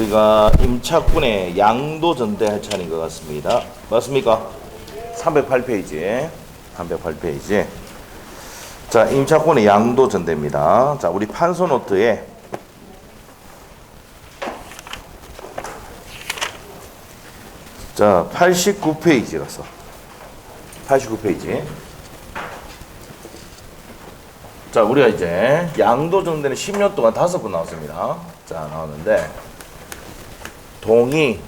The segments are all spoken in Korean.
우리가 임차권의 양도 전대할 차례인 것 같습니다. 맞습니까? 308페이지. 308페이지. 자, 임차권의 양도 전대입니다. 자, 우리 판서 노트에 자, 89페이지라서 89페이지. 자, 우리가 이제 양도 전대는 10년 동안 5번 나왔습니다. 자, 나왔는데 동의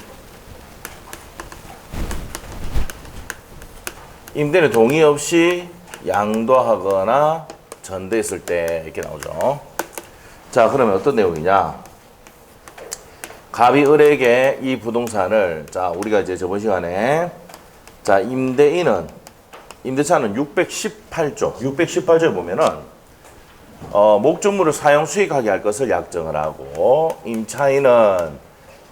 임대인의 동의 없이 양도하거나 전대했을 때 이렇게 나오죠. 자, 그러면 어떤 내용이냐? 갑이 을에게 이 부동산을, 자, 우리가 이제 저번 시간에, 자, 임대인은, 임대차는 618조에 보면은, 목적물을 사용 수익하게 할 것을 약정을 하고, 임차인은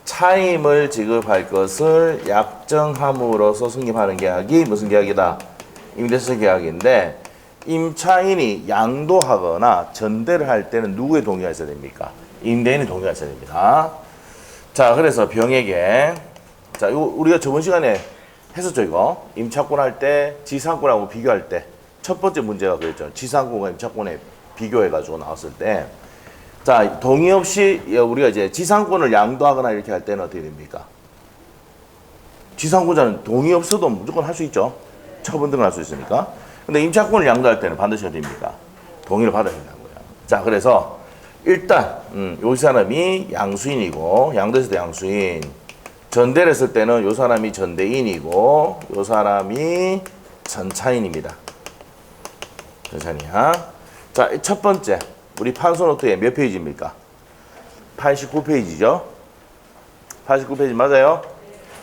차임을 지급할 것을 약정함으로써 승인하는 계약이 무슨 계약이다? 임대차 계약인데, 임차인이 양도하거나 전대를 할 때는 누구의 동의가 있어야 됩니까? 임대인의 동의가 있어야 됩니다. 자, 그래서 병에게, 자, 이거 우리가 저번 시간에 했었죠, 이거. 임차권 할 때, 지상권하고 비교할 때, 첫 번째 문제가 그랬죠. 지상권과 임차권에 비교해가지고 나왔을 때, 자, 동의 없이 우리가 이제 지상권을 양도하거나 이렇게 할 때는 어떻게 됩니까? 지상권자는 동의 없어도 무조건 할 수 있죠. 처분 등을 할 수 있으니까. 근데 임차권을 양도할 때는 반드시 어떻게 됩니까? 동의를 받아야 된다는 거예요. 자, 그래서 일단 요 사람이 양수인이고, 양도했을 때 양수인, 전대를 했을 때는 요 사람이 전대인이고, 요 사람이 전차인입니다. 전차인이야. 자, 첫 번째 우리 판서 노트에 몇 페이지입니까? 89페이지죠. 89페이지 맞아요?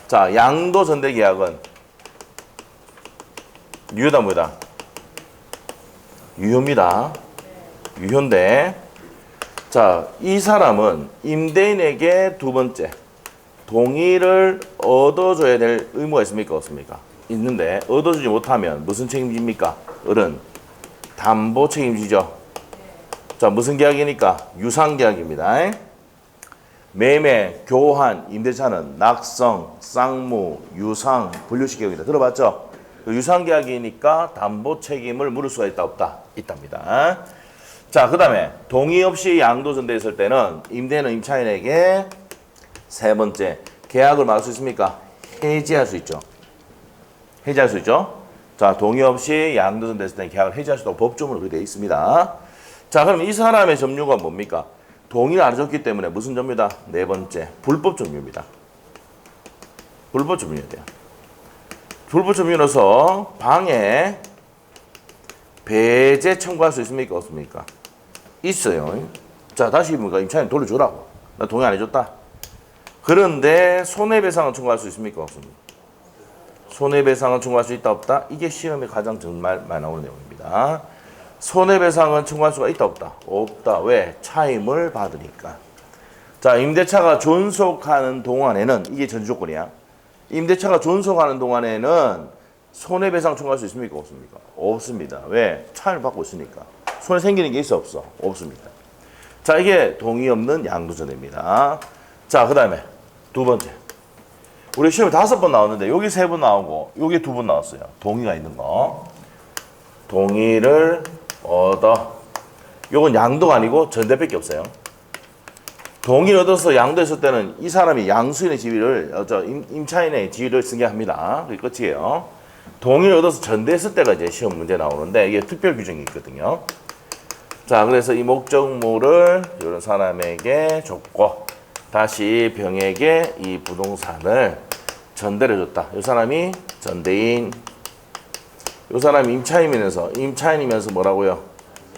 자, 양도 전대 계약은 유효다 뭐다? 유효입니다. 유효인데, 자, 이 사람은 임대인에게 두 번째 동의를 얻어줘야 될 의무가 있습니까? 없습니까? 있는데 얻어주지 못하면 무슨 책임집니까? 을은 담보 책임지죠. 자, 무슨 계약이니까? 유상계약입니다. 매매, 교환, 임대차는 낙성, 쌍무, 유상, 분류식 계약이다. 들어봤죠? 유상계약이니까 담보 책임을 물을 수가 있다 없다? 있답니다. 자, 그 다음에 동의 없이 양도 전대했을 때는 임대인은 임차인에게 세 번째 계약을 막을 수 있습니까? 해지할 수 있죠. 해지할 수 있죠. 자, 동의 없이 양도 전대했을 때는 계약을 해지할 수 있다고 법조문으로 그렇게 되어 있습니다. 자, 그럼 이 사람의 점유가 뭡니까? 동의를 안 해줬기 때문에 무슨 점유다? 네 번째 불법 점유입니다. 불법 점유해야 돼요. 불법 점유로서 방해 배제 청구할 수 있습니까? 없습니까? 있어요. 자, 다시 뭡니까? 임차인 돌려주라고. 나 동의 안 해줬다. 그런데 손해배상은 청구할 수 있습니까? 없습니까? 손해배상은 청구할 수 있다 없다? 이게 시험에 가장 정말 많이 나오는 내용입니다. 손해배상은 청구할 수가 있다 없다? 없다. 왜? 차임을 받으니까. 자, 임대차가 존속하는 동안에는, 이게 전조건이야. 임대차가 존속하는 동안에는 손해배상 청구할 수 있습니까? 없습니까? 없습니다. 왜? 차임을 받고 있으니까. 손해 생기는 게 있어 없어? 없습니다. 자, 이게 동의 없는 양도전대입니다. 자, 그 다음에 두 번째. 우리 시험에 5번 나왔는데 여기 3번 나오고 여기 2번 나왔어요. 동의가 있는 거. 동의를 얻어. 요건 양도가 아니고 전대밖에 없어요. 동의를 얻어서 양도했을 때는 이 사람이 양수인의 지위를, 임차인의 지위를 승계합니다. 그게 끝이에요. 동의를 얻어서 전대했을 때가 이제 시험 문제 나오는데 이게 특별 규정이 있거든요. 자, 그래서 이 목적물을 이런 사람에게 줬고 다시 병에게 이 부동산을 전대를 줬다. 이 사람이 전대인, 이 사람이 임차인이면서 뭐라고요?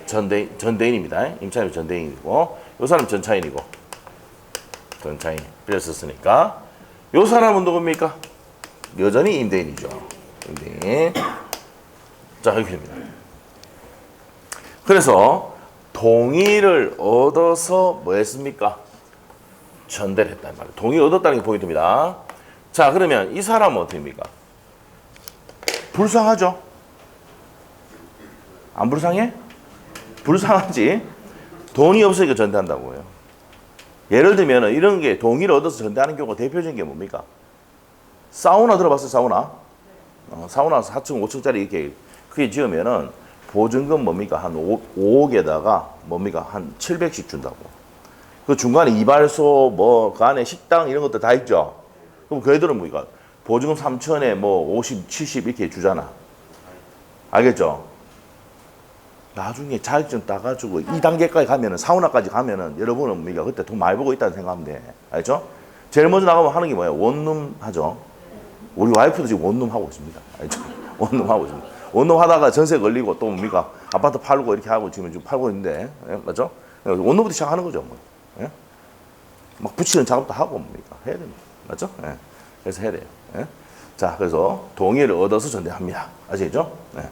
전대인입니다. 임차인이 전대인이고, 이 사람이 전차인이고, 전차인 빌렸었으니까 이 사람은 누굽니까? 여전히 임대인이죠. 임대인. 자, 이렇게 됩니다. 그래서 동의를 얻어서 뭐 했습니까? 전대를 했단 말이에요. 동의를 얻었다는 게 포인트입니다. 자, 그러면 이 사람은 어떻게 됩니까? 불쌍하죠? 안 불쌍해? 불쌍하지. 돈이 없으니까 전대한다고 해요. 예를 들면 이런 게 동의를 얻어서 전대하는 경우가 대표적인 게 뭡니까? 사우나 들어봤어요, 사우나? 사우나 4층, 5층짜리 이렇게 크게 지으면은 보증금 뭡니까? 한 5억에다가 뭡니까? 한 700씩 준다고. 그 중간에 이발소, 뭐, 그 안에 식당 이런 것도 다 있죠? 그럼 그 애들은 뭡니까? 보증금 3천에 뭐 50, 70 이렇게 주잖아. 알겠죠? 나중에 자격증 따가지고 2단계까지 가면은, 사우나까지 가면은 여러분은 뭡니까? 그때 돈 많이 벌고 있다는 생각하면 돼. 알죠? 제일 먼저 나가면 하는 게 뭐예요? 원룸 하죠? 우리 와이프도 지금 원룸 하고 있습니다. 알죠? 원룸 하고 있습니다. 원룸 하다가 전세 걸리고 또 뭡니까? 아파트 팔고 이렇게 하고 지금 팔고 있는데, 예? 맞죠? 원룸부터 시작하는 거죠. 뭐. 예? 막 붙이는 작업도 하고 뭡니까? 해야 됩니다. 맞죠? 예. 그래서 해야 돼요. 예? 자, 그래서 동의를 얻어서 전대합니다. 아시겠죠? 예.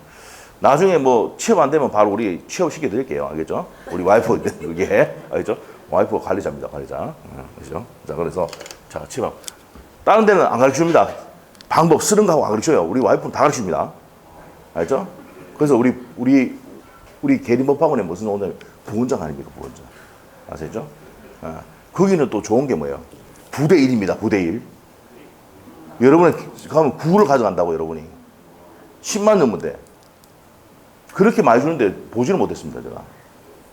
나중에 뭐 취업 안 되면 바로 우리 취업 시켜 드릴게요. 알겠죠? 우리 와이프 그게 알겠죠? 와이프가 관리자입니다. 관리자. 그렇죠? 자, 그래서 자, 취업. 다른 데는 안 가르쳐 줍니다. 방법 쓰는 거 하고 안 가르쳐요. 우리 와이프는 다 가르쳐 줍니다. 알죠? 그래서 우리 계림법학원에 무슨 오늘 부원장 아닙니까? 부원장. 아시죠? 거기는 또 좋은 게 뭐예요? 부대 1입니다. 부대 1. 여러분이 가면 9를 가져간다고 여러분이. 10만 넣으면 돼. 그렇게 많이 주는데 보지는 못했습니다, 제가.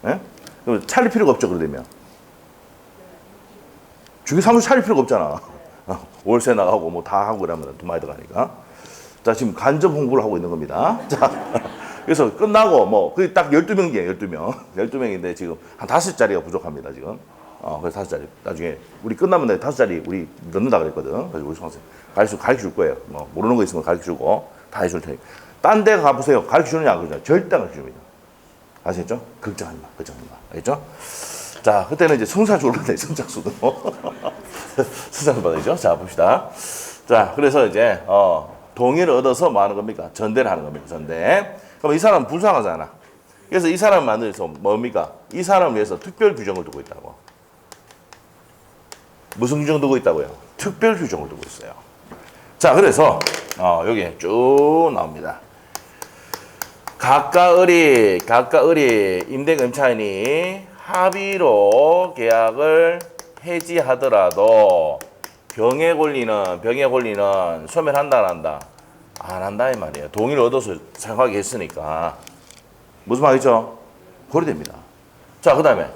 예? 그럼 차릴 필요가 없죠, 그러면. 주기 사무실 차릴 필요가 없잖아. 월세 나가고 뭐 다 하고 그러면 돈 많이 들어가니까. 자, 지금 간접 홍보를 하고 있는 겁니다. 자, 그래서 끝나고 뭐, 그게 딱 12명이에요, 12명. 12명인데 지금 한 5자리가 부족합니다, 지금. 그래서 5자리. 나중에 우리 끝나면 5자리 우리 넣는다 그랬거든. 그래서 우리 선생님 가르쳐 줄 거예요. 뭐, 모르는 거 있으면 가르쳐 주고 다 해줄 테니까. 딴 데 가보세요. 가르쳐 주느냐, 안 그러냐. 절대 안 가르쳐 줍니다. 아시겠죠? 걱정하지 마, 걱정하지 마. 알겠죠? 자, 그때는 이제 성사주를 받아요, 성착수도. 성사주 받아야죠. 자, 봅시다. 자, 그래서 이제, 동의를 얻어서 뭐 하는 겁니까? 전대를 하는 겁니다, 전대. 그럼 이 사람은 불쌍하잖아. 그래서 이 사람을 만들어서 뭡니까? 이 사람을 위해서 특별 규정을 두고 있다고. 무슨 규정 두고 있다고요? 특별 규정을 두고 있어요. 자, 그래서, 여기 쭉 나옵니다. 각각 의리 임대금 임차인이 합의로 계약을 해지하더라도 병의 권리는 소멸한다 안 한다? 안 한다 이 말이에요. 동의를 얻어서 사용하게 했으니까. 무슨 말이죠? 고려됩니다. 자, 그 다음에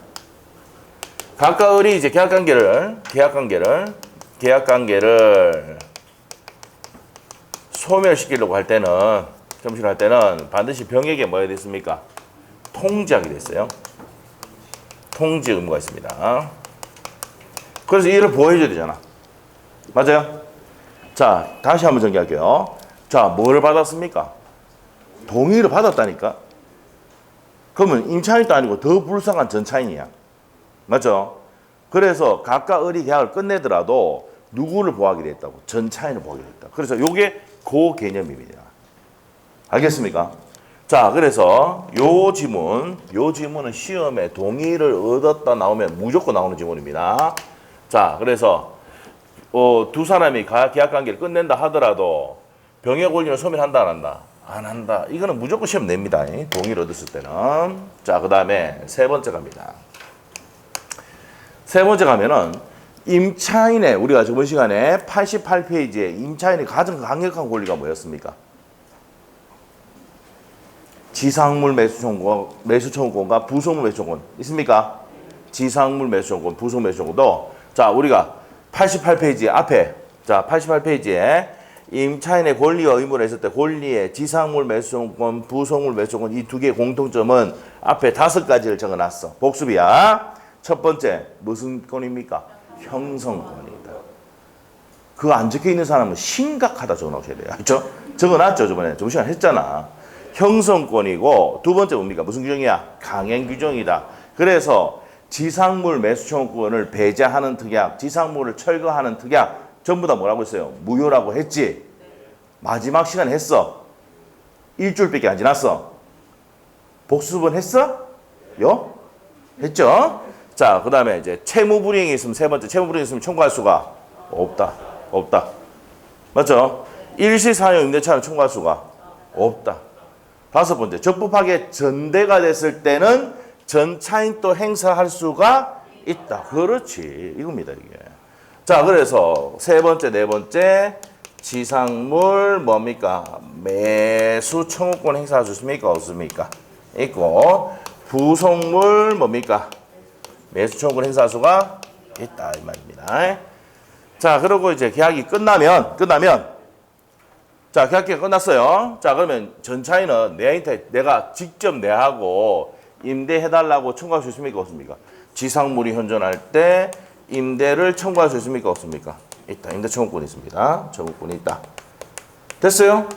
각각 의리 이제 계약관계를 소멸시키려고 할 때는 반드시 병에게 뭐야 됐습니까? 통지하게 됐어요. 통지 의무가 있습니다. 그래서 이를 보호해줘야 되잖아. 맞아요? 자, 다시 한번 정리할게요. 자, 뭘 받았습니까? 동의를 받았다니까? 그러면 임차인도 아니고 더 불쌍한 전차인이야. 맞죠? 그래서 각각 의리 계약을 끝내더라도 누구를 보호하게 됐다고? 전차인을 보호하게 됐다. 그래서 요게 그 개념입니다. 알겠습니까? 자, 그래서 요 지문은 시험에 동의를 얻었다 나오면 무조건 나오는 지문입니다. 자, 그래서 두 사람이 계약 관계를 끝낸다 하더라도 병의 권리는 소멸한다 안 한다? 안 한다. 이거는 무조건 시험 냅니다. 동의를 얻었을 때는. 자, 그 다음에 세 번째 갑니다. 세 번째 가면은 임차인의, 우리가 저번 시간에 88페이지에 임차인의 가장 강력한 권리가 뭐였습니까? 지상물 매수 청구권과 부속물 매수 청구권 있습니까? 지상물 매수 청구권, 부속 매수 청구권도 자, 우리가 88페이지 앞에, 자, 88페이지에 임차인의 권리와 의무를 했을 때 권리의 지상물 매수 청구권, 부속물 매수 청구권 이 두 개의 공통점은 앞에 5가지를 적어놨어. 복습이야. 첫 번째, 무슨 권입니까? 형성권이다. 그거 안 적혀 있는 사람은 심각하다 적어놓으셔야 돼요. 그렇죠? 적어놨죠, 저번 시간에 했잖아. 형성권이고 두 번째 뭡니까? 무슨 규정이야? 강행 규정이다. 그래서 지상물 매수 청구권을 배제하는 특약, 지상물을 철거하는 특약 전부 다 뭐라고 했어요? 무효라고 했지? 마지막 시간에 했어. 일주일밖에 안 지났어. 복수분 했어? 요? 했죠? 자, 그 다음에 이제 채무불이행이 있으면 세 번째, 채무불이행이 있으면 청구할 수가 없다. 맞죠? 일시사용 임대차는 청구할 수가 없다. 다섯 번째, 적법하게 전대가 됐을 때는 전차인 또 행사할 수가 있다. 그렇지. 이겁니다, 이게. 자, 그래서 세 번째, 네 번째 지상물 뭡니까? 매수 청구권 행사할 수 있습니까? 없습니까? 있고 부속물 뭡니까? 매수 청구권 행사할 수가 있다 이 말입니다. 자, 그리고 이제 계약이 끝나면 자, 계약기가 끝났어요. 자, 그러면 전차인은 내가 직접 내하고 임대해달라고 청구할 수 있습니까? 없습니까? 지상물이 현존할 때 임대를 청구할 수 있습니까? 없습니까? 있다. 임대 청구권이 있습니다. 청구권이 있다. 됐어요?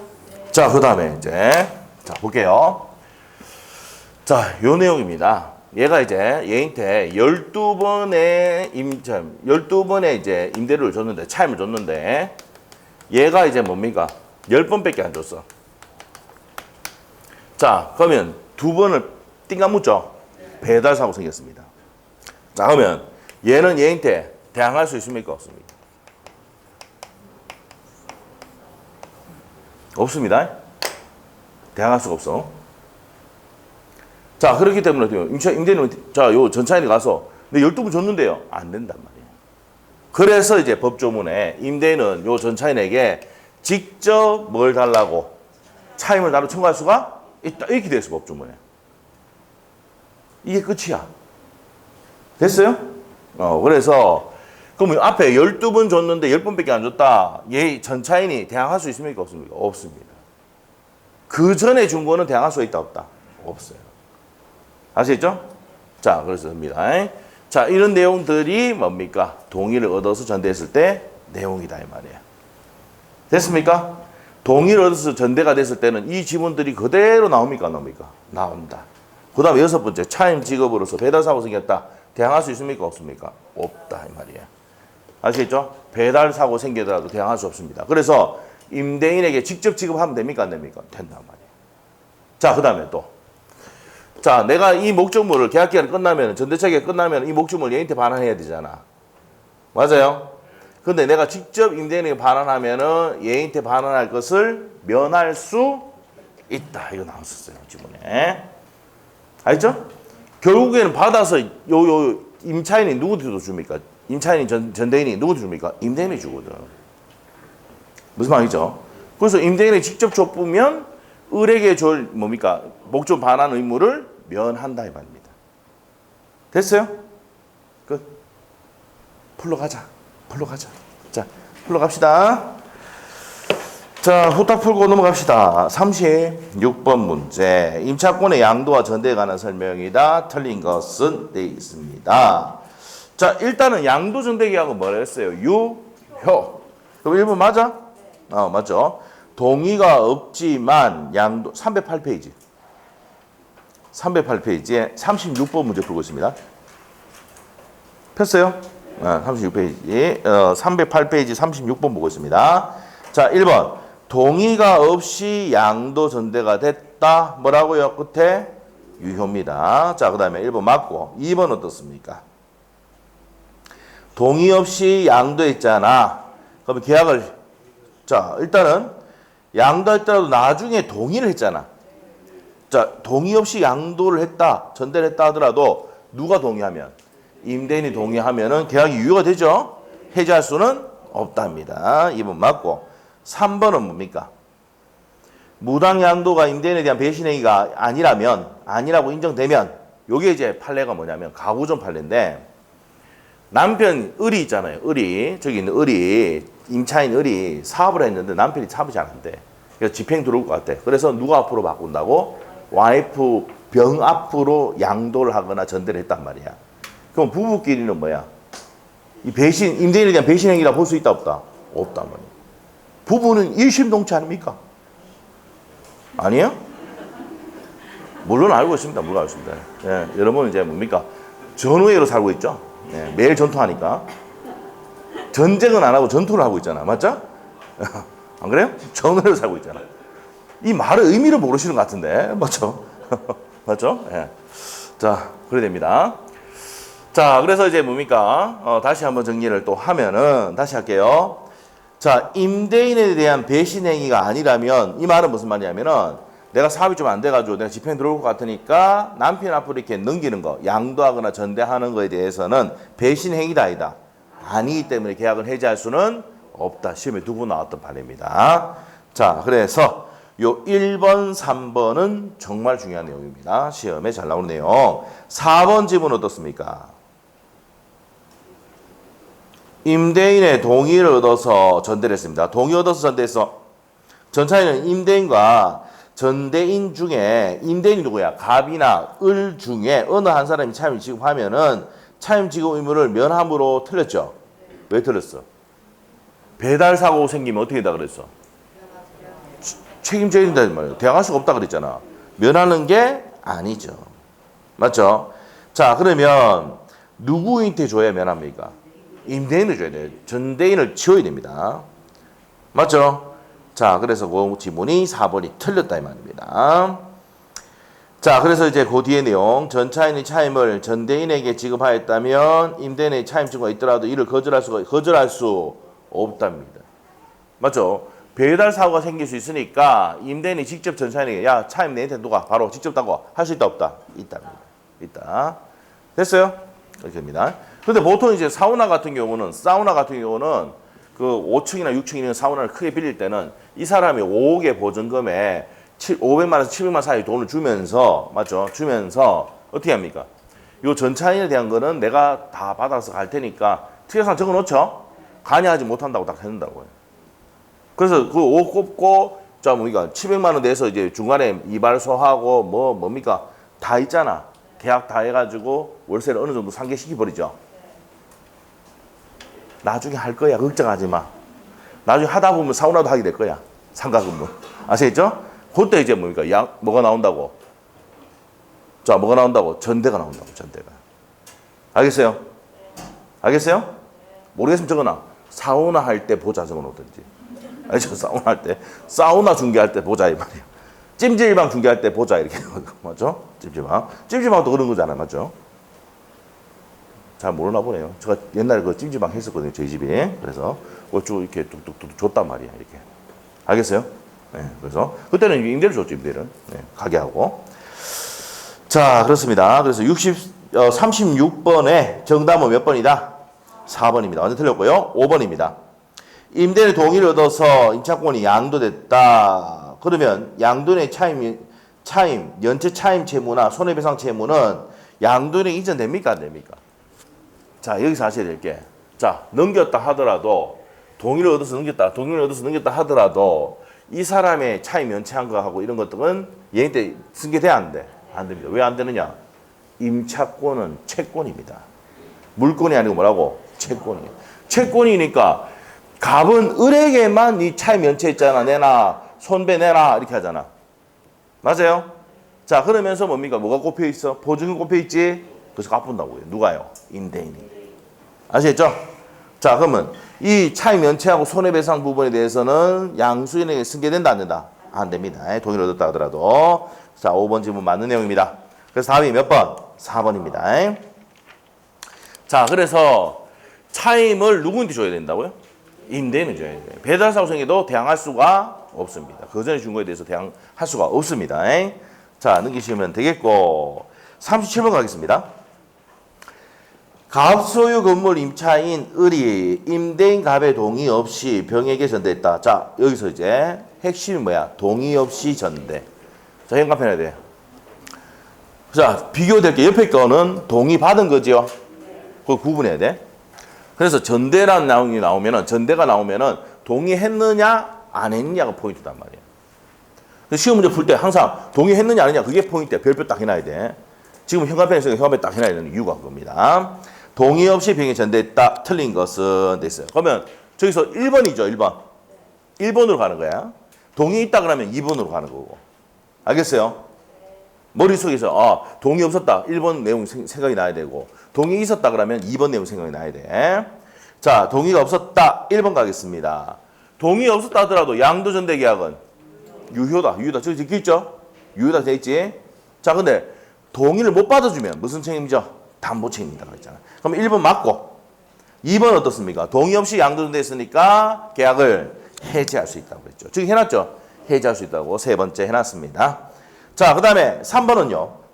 자, 그 다음에 이제 자, 볼게요. 자, 요 내용입니다. 얘가 이제 얘한테 12번의 이제 임대료를 줬는데, 차임을 줬는데, 얘가 이제 뭡니까? 10번밖에 안 줬어. 자, 그러면 두 번을 띵가 묻죠? 배달 사고 생겼습니다. 자, 그러면 얘는 얘한테 대항할 수 있습니까? 없습니까? 없습니다. 대항할 수가 없어. 자, 그렇기 때문에 임대인은 자, 요 전차인이 가서 내 12분 줬는데요. 안 된단 말이에요. 그래서 이제 법조문에 임대인은 요 전차인에게 직접 뭘 달라고 차임을 나로 청구할 수가 있다. 이렇게 돼 있어, 법조문에. 이게 끝이야. 됐어요? 그래서 그럼 앞에 12번 줬는데 10번밖에 안 줬다. 얘 전차인이 대항할 수 있습니까? 없습니까? 없습니다. 그 전에 준 거는 대항할 수 있다 없다? 없어요. 아시겠죠? 자, 그렇습니다. 자, 이런 내용들이 뭡니까? 동의를 얻어서 전대했을 때 내용이다 이 말이에요. 됐습니까? 동의를 얻어서 전대가 됐을 때는 이 지문들이 그대로 나옵니까? 안 나옵니까? 나온다. 그 다음에 여섯 번째, 차임 직업으로서 배달사고 생겼다. 대항할 수 있습니까? 없습니까? 없다 이 말이에요. 아시겠죠? 배달사고 생기더라도 대항할 수 없습니다. 그래서 임대인에게 직접 지급하면 됩니까? 안 됩니까? 된단 말이에요. 자, 그 다음에 또. 자, 내가 이 목적물을 계약기간이 끝나면, 전대차기가 끝나면 이 목적물을 얘한테 반환해야 되잖아. 맞아요? 근데 내가 직접 임대인에게 반환하면은 얘한테 반환할 것을 면할 수 있다. 이거 나왔었어요, 지문에. 알죠? 결국에는 받아서 임차인이 누구한테 줍니까? 임차인이 전대인이 누구한테 줍니까? 임대인이 주거든. 무슨 말이죠? 그래서 임대인이 직접 줬으면 을에게 줄 뭡니까? 목적 반환 의무를 면한다 이 말입니다. 됐어요? 끝. 풀러 가자. 자, 풀러 갑시다. 자, 후딱 풀고 넘어갑시다. 36번 문제. 임차권의 양도와 전대에 관한 설명이다. 틀린 것은 돼 있습니다. 자, 일단은 양도 전대 계약은 뭐라 했어요? 유효. 그럼 1번 맞아? 맞죠? 동의가 없지만 양도 308페이지. 308페이지에 36번 문제 풀고 있습니다. 폈어요? 36페이지. 308페이지 36번 보고 있습니다. 자, 1번. 동의가 없이 양도 전대가 됐다. 뭐라고요? 끝에 유효입니다. 자, 그 다음에 1번 맞고 2번 어떻습니까? 동의 없이 양도했잖아. 그럼 계약을 자, 일단은 양도했더라도 나중에 동의를 했잖아. 자, 동의 없이 양도를 했다. 전대를 했다 하더라도 누가 동의하면? 임대인이 동의하면은 계약이 유효가 되죠. 해지할 수는 없답니다. 2번 맞고 3번은 뭡니까? 무당 양도가 임대인에 대한 배신 행위가 아니라고 인정되면 요게 이제 판례가 뭐냐면 가구점 판례인데 남편 을이 있잖아요. 저기 있는 을이 임차인 을이 사업을 했는데 남편이 사업이 잘 안 돼. 그래서 집행 들어올 것 같아. 그래서 누가 앞으로 바꾼다고? 와이프 병 앞으로 양도를 하거나 전대를 했단 말이야. 그럼 부부끼리는 뭐야? 이 임대인에 대한 배신 행위라 볼 수 있다 없다? 없단 말이야. 부부는 일심동체 아닙니까? 아니에요? 물론 알고 있습니다. 예, 여러분은 이제 뭡니까? 전우회로 살고 있죠? 예, 매일 전투하니까. 전쟁은 안 하고 전투를 하고 있잖아. 맞죠? 안 그래요? 전우회로 살고 있잖아. 이 말의 의미를 모르시는 것 같은데. 맞죠? 맞죠? 예. 자, 그래 됩니다. 자, 그래서 이제 뭡니까? 다시 한번 정리를 또 하면은, 다시 할게요. 자, 임대인에 대한 배신 행위가 아니라면, 이 말은 무슨 말이냐면은, 내가 사업이 좀 안 돼가지고 내가 집행이 들어올 것 같으니까 남편 앞으로 이렇게 넘기는 거, 양도하거나 전대하는 거에 대해서는 배신 행위다 아니다. 아니기 때문에 계약을 해지할 수는 없다. 시험에 두 번 나왔던 판입니다. 자, 그래서 요 1번, 3번은 정말 중요한 내용입니다. 시험에 잘 나오는 내용. 4번 지문 어떻습니까? 임대인의 동의를 얻어서 전대를 했습니다. 동의 얻어서 전대해서 전차인은 임대인과 전대인 중에 임대인이 누구야? 갑이나 을 중에 어느 한 사람이 차임 지급하면은 차임 지급 의무를 면함으로 틀렸죠. 왜 틀렸어? 배달 사고 생기면 어떻게 된다 그랬어? 책임져야 된다는 말이에요. 대항할 수가 없다 그랬잖아. 면하는 게 아니죠. 맞죠? 자, 그러면 누구한테 줘야 면합니까? 임대인을 줘야 돼요. 전대인을 지워야 됩니다. 맞죠? 자, 그래서 그 지문이 4번이 틀렸다 이 말입니다. 자, 그래서 이제 그 뒤에 내용. 전차인이 차임을 전대인에게 지급하였다면 임대인의 차임 증거가 있더라도 이를 거절할 수 없답니다. 맞죠? 배달 사고가 생길 수 있으니까 임대인이 직접 전차인에게 야, 차임 내한테 누가 바로 직접 따고 할 수 있다 없다? 있답니다. 있다. 됐어요? 이렇게 됩니다. 근데 보통 이제 사우나 같은 경우는 그 5층이나 6층 있는 사우나를 크게 빌릴 때는 이 사람이 5억의 보증금에 500만 원에서 700만 원 사이 돈을 주면서, 맞죠? 주면서 어떻게 합니까? 요 전차인에 대한 거는 내가 다 받아서 갈 테니까 특약상 적어 놓죠? 관여하지 못한다고 딱 해놓는다고요. 그래서 그 5억 꼽고, 자, 뭡니까? 700만 원 내서 이제 중간에 이발소하고 뭡니까? 다 있잖아. 계약 다 해가지고 월세를 어느 정도 상계시켜버리죠. 나중에 할 거야. 걱정하지 마. 나중에 하다 보면 사우나도 하게 될 거야. 상가근무. 아시겠죠? 그때 이제 뭡니까? 뭐가 나온다고? 자, 뭐가 나온다고? 전대가 나온다고, 전대가. 알겠어요? 알겠어요? 모르겠으면 적어놔. 사우나 할 때 보자 적어놓든지. 알죠? 사우나 할 때. 사우나 중계할 때 보자, 이 말이에요. 찜질방 중계할 때 보자, 이렇게. 맞죠? 찜질방. 찜질방도 그런 거잖아요. 맞죠? 잘 모르나 보네요. 제가 옛날에 그 찜질방 했었거든요. 저희 집에. 그래서 쭉 이렇게 뚝뚝뚝 줬단 말이야. 이렇게. 알겠어요? 네. 그래서 그때는 임대를 줬죠. 임대를. 네. 가게하고. 자, 그렇습니다. 그래서 36번에 정답은 몇 번이다? 4번입니다. 완전 틀렸고요. 5번입니다. 임대인의 동의를 얻어서 임차권이 양도됐다. 그러면 양도인의 차임, 연체 차임 채무나 손해배상 채무는 양도인에 이전됩니까? 안 됩니까? 자, 여기서 하셔야 될 게, 자, 넘겼다 하더라도, 동의를 얻어서 넘겼다 하더라도, 이 사람의 차임 연체한 거하고 이런 것들은 얘한테 승계돼 안 돼? 안 됩니다. 왜 안 되느냐? 임차권은 채권입니다. 물건이 아니고 뭐라고? 채권이에요. 채권이니까 갑은 을에게만 이 차임 연체했잖아. 내놔. 손배 내놔. 이렇게 하잖아. 맞아요? 자, 그러면서 뭡니까? 뭐가 꼽혀 있어? 보증금 꼽혀 있지? 그래서 갚은다고요. 누가요? 임대인이. 아시겠죠? 자, 그러면 이 차임 연체하고 손해배상 부분에 대해서는 양수인에게 승계된다 안 된다? 안 됩니다. 동의를 얻었다 하더라도. 자, 5번 지문 맞는 내용입니다. 그래서 답이 몇 번? 4번입니다. 자, 그래서 차임을 누구한테 줘야 된다고요? 임대인은 줘야 돼요. 배달사고 생겨도 대항할 수가 없습니다. 그 전에 준 거에 대해서 대항할 수가 없습니다. 자, 넘기시면 되겠고. 37번 가겠습니다. 갑소유 건물 임차인 을이 임대인 갑의 동의 없이 병에게 전대했다. 자, 여기서 이제 핵심이 뭐야? 동의 없이 전대. 자, 현관편해야 돼. 자, 비교될 게 옆에 거는 동의 받은 거죠. 그걸 구분해야 돼. 그래서 전대라는 내용이 나오면은, 전대가 나오면은 동의했느냐 안 했느냐가 포인트단 말이야. 시험 문제 풀 때 항상 동의했느냐 안 했느냐 그게 포인트야. 별표 딱 해놔야 돼. 지금 현관편에서 현관편 딱 해놔야 되는 이유가 그겁니다. 동의 없이 병에 전대했다. 틀린 것은 됐어요. 그러면 저기서 1번이죠. 1번. 1번으로 가는 거야. 동의 있다 그러면 2번으로 가는 거고. 알겠어요? 머릿속에서 동의 없었다. 1번 내용 생각이 나야 되고, 동의 있었다 그러면 2번 내용 생각이 나야 돼. 자, 동의가 없었다. 1번 가겠습니다. 동의 없었다 하더라도 양도전대 계약은 유효다. 저기 적혀 있죠? 유효다 돼 있지? 자, 근데 동의를 못 받아주면 무슨 책임이죠? 담보 책임이다 그랬잖아. 그럼 1번 맞고, 2번 어떻습니까? 동의 없이 양도전대 했으니까 계약을 해지할 수 있다고 그랬죠. 저기 해놨죠? 해지할 수 있다고 세 번째 해놨습니다. 자, 그 다음에 3번은요.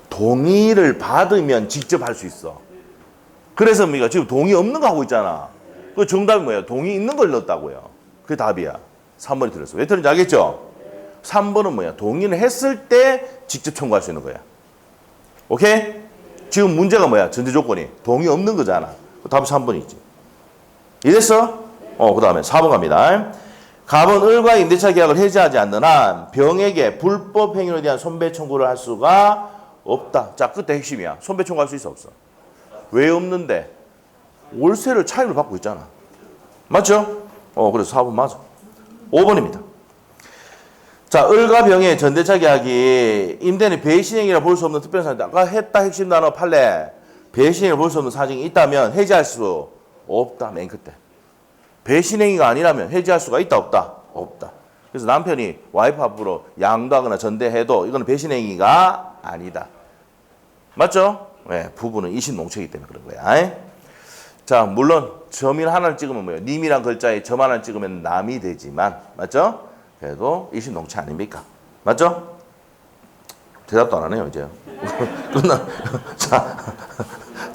동의를 받으면 직접 할 수 있어. 그래서 우리가 지금 동의 없는 거 하고 있잖아. 그 정답이 뭐야? 동의 있는 걸 넣었다고요. 그게 답이야. 3번이 틀렸어. 왜 틀린지 알겠죠? 3번은 뭐야? 동의를 했을 때 직접 청구할 수 있는 거야. 오케이? 지금 문제가 뭐야? 전제 조건이 동의 없는 거잖아. 답이 3번이지. 이해됐어? 그 다음에 4번 갑니다. 갑은 을과 임대차 계약을 해지하지 않는 한 병에게 불법 행위에 대한 손배 청구를 할 수가 없다. 자, 그때 핵심이야. 손배 청구할 수 있어, 없어? 왜 없는데? 월세를 차임을 받고 있잖아. 맞죠? 그래서 4번 맞아. 5번입니다. 자, 을과 병의 전대차 계약이 임대인의 배신행위라 볼 수 없는 특별한 사정. 아까 했다 핵심 단어 판례. 배신행위라 볼 수 없는 사정이 있다면 해지할 수 없다. 맨 끝에. 배신행위가 아니라면 해지할 수가 있다, 없다? 없다. 그래서 남편이 와이프 앞으로 양도하거나 전대해도 이거는 배신행위가 아니다. 맞죠? 네, 부부는 이신농체이기 때문에 그런 거야. 자, 물론 점인 하나를 찍으면 뭐예요? 님이란 글자에 점 하나를 찍으면 남이 되지만, 맞죠? 그래도 이신농체 아닙니까? 맞죠? 대답도 안 하네요, 이제. 끝나.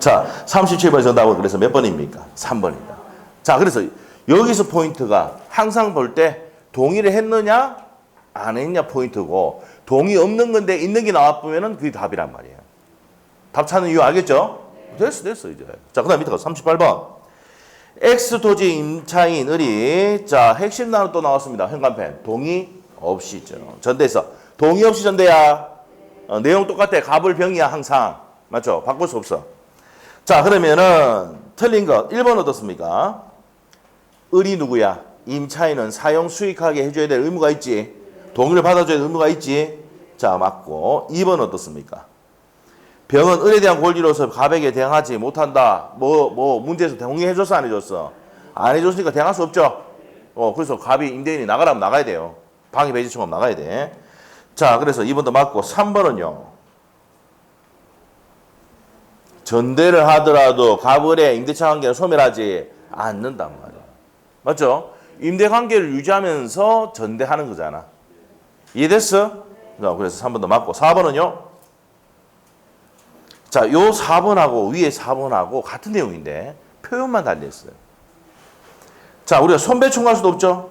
자, 37번 정답은 그래서 몇 번입니까? 3번입니다. 자, 그래서 여기서 포인트가 항상 볼 때 동의를 했느냐, 안 했냐 포인트고, 동의 없는 건데 있는 게 나왔으면 그게 답이란 말이에요. 답 찾는 이유 알겠죠? 됐어, 이제. 자, 그 다음 밑에 가 38번. X 토지 임차인 을이, 자, 핵심 단어 또 나왔습니다. 현관펜. 동의 없이죠. 전대에서. 동의 없이 전대야. 내용 똑같아. 갑을 병이야, 항상. 맞죠? 바꿀 수 없어. 자, 그러면은, 틀린 것. 1번 어떻습니까? 을이 누구야? 임차인은 사용 수익하게 해줘야 될 의무가 있지. 동의를 받아줘야 될 의무가 있지. 자, 맞고. 2번 어떻습니까? 병은 을에 대한 권리로서 갑에게 대항하지 못한다. 문제에서 동의해줬어, 안 해줬어? 안 해줬으니까 대항할 수 없죠. 그래서 갑이 임대인이 나가라면 나가야 돼요. 방해 배제 청구하면 나가야 돼. 자, 그래서 2번도 맞고 3번은요. 전대를 하더라도 갑을의 임대차 관계를 소멸하지 않는단 말이야. 맞죠? 임대 관계를 유지하면서 전대하는 거잖아. 이해됐어? 자, 그래서 3번도 맞고 4번은요. 자, 요 4번하고 위에 4번하고 같은 내용인데 표현만 달려있어요. 자, 우리가 손배 청구할 수도 없죠.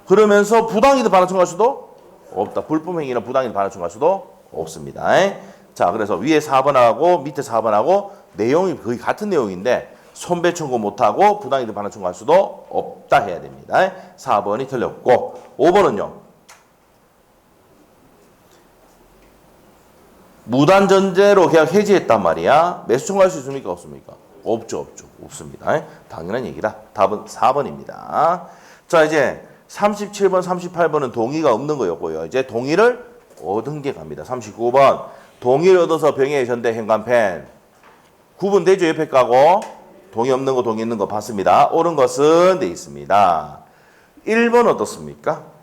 그러면서 부당이득 반환 청구할 수도 없다. 불법행위나 부당이득 반환 청구할 수도 없습니다. 자, 그래서 위에 4번하고 밑에 4번하고 내용이 거의 같은 내용인데 손배 청구 못하고 부당이득 반환 청구할 수도 없다 해야 됩니다. 4번이 틀렸고 5번은요. 무단전제로 계약 해지했단 말이야. 매수 청구할 수 있습니까? 없습니까? 없죠. 없습니다. 당연한 얘기다. 답은 4번입니다. 자, 이제 37번, 38번은 동의가 없는 거였고요. 이제 동의를 얻은 게 갑니다. 39번. 동의를 얻어서 병의 전대 현관펜. 구분되죠? 옆에 까고. 동의 없는 거, 동의 있는 거 봤습니다. 옳은 것은 돼 있습니다. 1번 어떻습니까?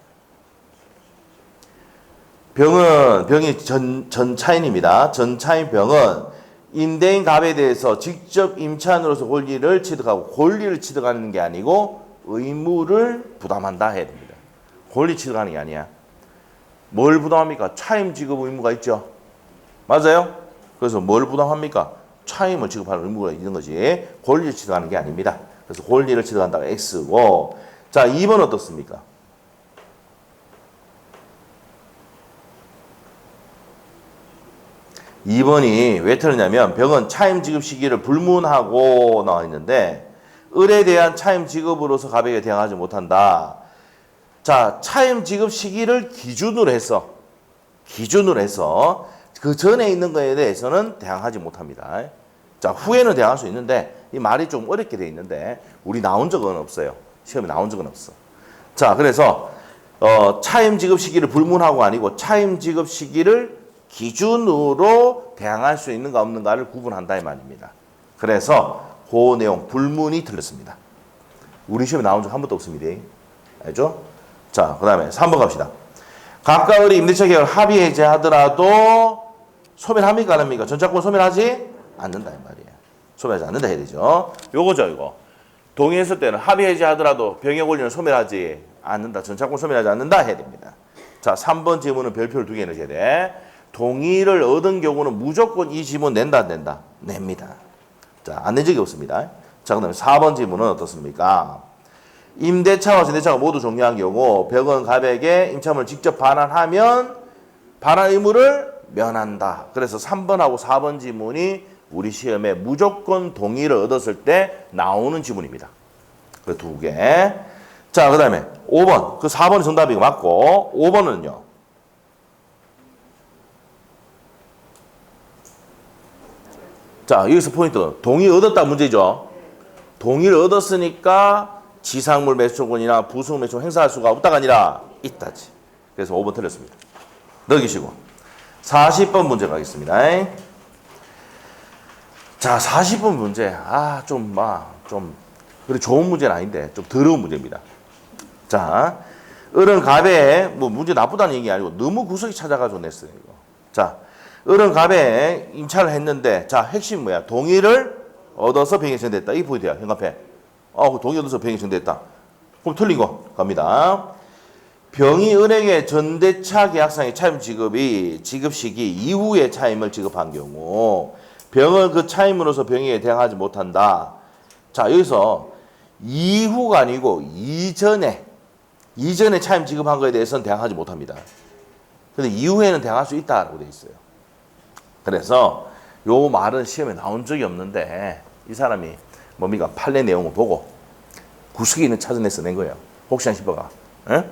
병이 전차인입니다. 전차인 병은 임대인 갑에 대해서 직접 임차인으로서 권리를 취득하고 권리를 취득하는 게 아니고 의무를 부담한다 해야 됩니다. 권리 취득하는 게 아니야. 뭘 부담합니까? 차임 지급 의무가 있죠. 맞아요? 그래서 뭘 부담합니까? 차임을 지급하는 의무가 있는 거지. 권리를 취득하는 게 아닙니다. 그래서 권리를 취득한다가 X고. 자, 2번 어떻습니까? 2번이 왜 틀렸냐면 병은 차임 지급 시기를 불문하고 나와 있는데 을에 대한 차임 지급으로서 갑에게 대항하지 못한다. 자, 차임 지급 시기를 기준으로 해서 그 전에 있는 거에 대해서는 대항하지 못합니다. 자, 후에는 대항할 수 있는데 이 말이 좀 어렵게 돼 있는데 우리 나온 적은 없어요. 시험에 나온 적은 없어. 자, 그래서 차임 지급 시기를 불문하고 아니고 차임 지급 시기를 기준으로 대항할 수 있는가 없는가를 구분한다 이 말입니다. 그래서 그 내용 불문이 틀렸습니다. 우리 시험에 나온 적 한 번도 없습니다. 알죠? 자, 그 다음에 3번 갑시다. 갑과 을이 임대차 계약을 합의 해제하더라도 소멸합니까 안 합니까? 전차권 소멸하지 않는다 이 말이에요. 소멸하지 않는다 해야 되죠. 요거죠, 이거. 동의했을 때는 합의 해지하더라도 병역 권리는 소멸하지 않는다. 전차권 소멸하지 않는다 해야 됩니다. 자, 3번 지문은 별표를 2개 넣어야 돼. 동의를 얻은 경우는 무조건 이 지문 낸다 안 낸다? 냅니다. 자, 안 낸 적이 없습니다. 자, 그다음에 4번 지문은 어떻습니까? 임대차와 전대차가 모두 종료한 경우 병은 갑에게 임차물을 직접 반환하면 반환 의무를 면한다. 그래서 3번하고 4번 지문이 우리 시험에 무조건 동의를 얻었을 때 나오는 지문입니다. 그 2개. 자, 그 다음에 5번. 그 4번이 정답이고 맞고 5번은요. 자, 여기서 포인트. 동의 얻었다 문제죠. 동의를 얻었으니까 지상물 매수권이나 부속 매수권 행사할 수가 없다가 아니라 있다지. 그래서 5번 틀렸습니다. 넘기시고 40번 문제 가겠습니다. 자, 40번 문제. 그래 좋은 문제는 아닌데 좀 더러운 문제입니다. 자, 어른 갑에 뭐 문제 나쁘다는 얘기 아니고 너무 구석이 찾아가지고 냈어요, 이거. 자, 어른 갑에 임차를 했는데 자, 핵심 뭐야? 동의를 얻어서 병이 정됐다. 이 포인트야, 현갑에. 동의 얻어서 병이 정됐다. 그럼 틀린 거 갑니다. 병이 은행의 전대차 계약상의 차임 지급이 지급 시기 이후에 차임을 지급한 경우 병을 그 차임으로서 병에게 대항하지 못한다. 자, 여기서 이후가 아니고 이전에 차임 지급한 거에 대해서는 대항하지 못합니다. 근데 이후에는 대항할 수 있다라고 되어 있어요. 그래서 요 말은 시험에 나온 적이 없는데 이 사람이 뭡니까? 판례 내용을 보고 구석에 있는 찾아내서 낸 거예요. 혹시나 싶어가. 에?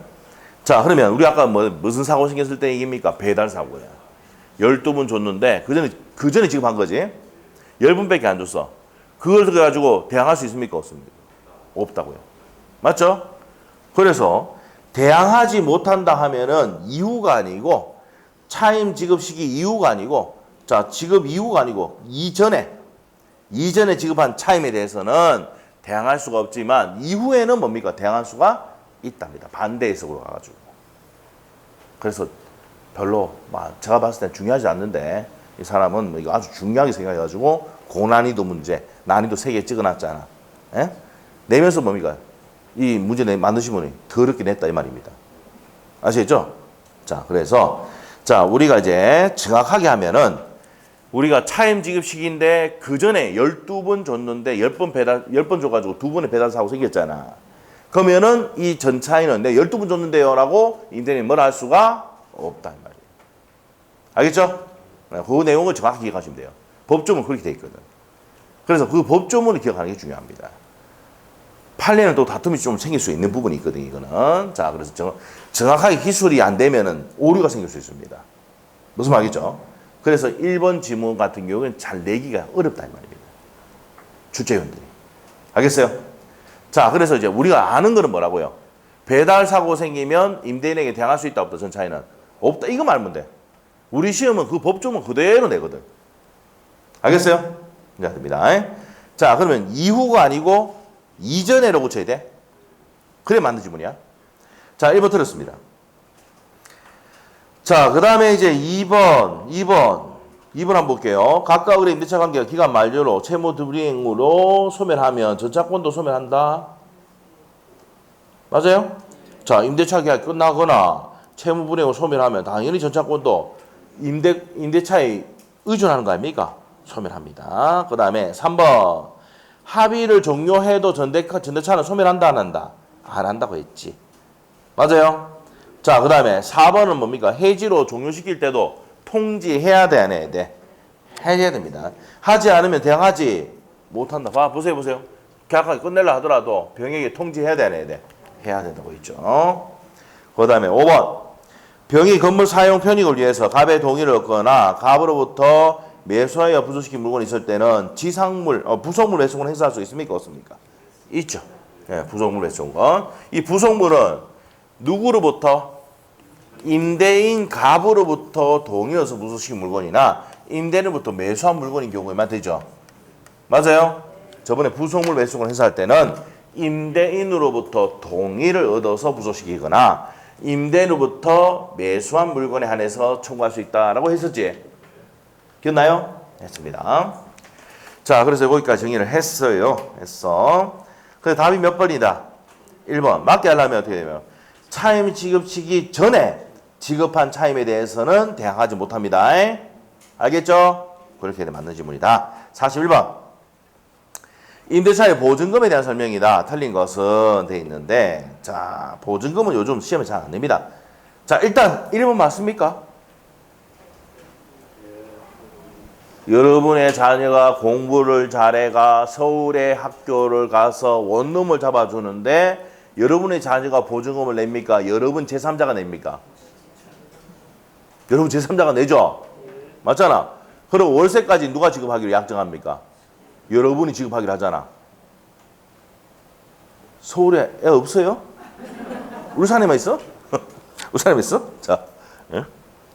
자, 그러면 우리 아까 무슨 사고 생겼을 때 얘기입니까? 배달 사고야. 12분 줬는데 그 전에 지급한 거지. 10분밖에 안 줬어. 그걸 가지고 대항할 수 있습니까? 없습니까? 없다고요. 맞죠? 그래서 대항하지 못한다 하면은 이후가 아니고 차임 지급 시기 이후가 아니고 자, 지급 이후가 아니고 이전에 지급한 차임에 대해서는 대항할 수가 없지만 이후에는 뭡니까? 대항할 수가 있답니다. 반대 해석으로 가가지고. 그래서 별로 제가 봤을 때 중요하지 않는데 이 사람은 이거 아주 중요하게 생각해가지고 고난이도 문제, 난이도 3개 찍어놨잖아. 에? 내면서 뭡니까? 이 문제 만드신 분이 더럽게 냈다 이 말입니다. 아시겠죠? 자, 그래서 자, 우리가 이제 정확하게 하면은 우리가 차임 지급 시기인데 그 전에 12번 줬는데 10번 줘가지고 2번의 배달 사고 생겼잖아. 그러면은 이 전차인은 내가 12번 줬는데요 라고 임대인이 뭐라 할 수가 없다 이 말이에요. 알겠죠? 그 내용을 정확히 기억하시면 돼요. 법조문 그렇게 돼 있거든. 그래서 그 법조문을 기억하는 게 중요합니다. 판례는 또 다툼이 좀 생길 수 있는 부분이 있거든, 이거는. 자, 그래서 정확하게 기술이 안 되면은 오류가 생길 수 있습니다. 무슨 말이죠? 그래서 1번 지문 같은 경우는 잘 내기가 어렵다, 이 말입니다. 출제위원들이. 알겠어요? 자, 그래서 이제 우리가 아는 거는 뭐라고요? 배달 사고 생기면 임대인에게 대항할 수 있다, 없다, 전 차이는? 없다, 이거 말면 돼. 우리 시험은 그 법조문 그대로 내거든. 알겠어요? 자, 됩니다. 자, 그러면 이후가 아니고 이전에로 고쳐야 돼. 그래 맞는 지문이야. 자, 1번 틀렸습니다. 자, 그 다음에 이제 2번 한번 볼게요. 각각 을의 임대차 관계가 기간 만료로 채무 불이행으로 소멸하면 전차권도 소멸한다. 맞아요? 자, 임대차 계약 끝나거나 채무 불이행으로 소멸하면 당연히 전차권도 임대차에 의존하는 거 아닙니까? 소멸합니다. 그 다음에 3번 합의를 종료해도 전대차는 소멸한다 안 한다? 안 한다고 했지. 맞아요? 자, 그 다음에 4번은 뭡니까? 해지로 종료시킬 때도 통지해야 돼, 안 해야 돼? 해야 됩니다. 하지 않으면 대항하지 못한다. 보세요. 계약하게 끝내려 하더라도 병에게 통지해야 돼, 안 해야 돼? 해야 된다고 했죠. 그 다음에 5번. 병이 건물 사용 편익을 위해서 갑의 동의를 얻거나 갑으로부터 매수하여 부속시킨 물건이 있을 때는 부속물 매수권 행사할 수 있습니까? 없습니까? 있죠. 예, 부속물 매수권. 이 부속물은 누구로부터? 임대인 갑으로부터 동의해서 부속시킨 물건이나 임대인으로부터 매수한 물건인 경우에만 되죠. 맞아요? 저번에 부속물 매수권 행사할 때는 임대인으로부터 동의를 얻어서 부속시키거나 임대인으로부터 매수한 물건에 한해서 청구할 수 있다라고 했었지. 기억나요? 했습니다. 자, 그래서 거기까지 정리를 했어. 그래서 답이 몇 번이다? 1번. 맞게 하려면 어떻게 되면 차임 지급치기 전에 지급한 차임에 대해서는 대항하지 못합니다. 알겠죠? 그렇게 맞는 지문이다. 41번. 임대차의 보증금에 대한 설명이다. 틀린 것은 돼 있는데, 자, 보증금은 요즘 시험에 잘 안 냅니다. 자, 일단 1번 맞습니까? 여러분의 자녀가 공부를 잘해가 서울의 학교를 가서 원룸을 잡아주는데 여러분의 자녀가 보증금을 냅니까? 여러분 제3자가 냅니까? 여러분 제3자가 내죠? 맞잖아. 그럼 월세까지 누가 지급하기로 약정합니까? 여러분이 지급하기로 하잖아. 서울에 애 없어요? 울산에만 있어? 울산에만 있어? 자, 예?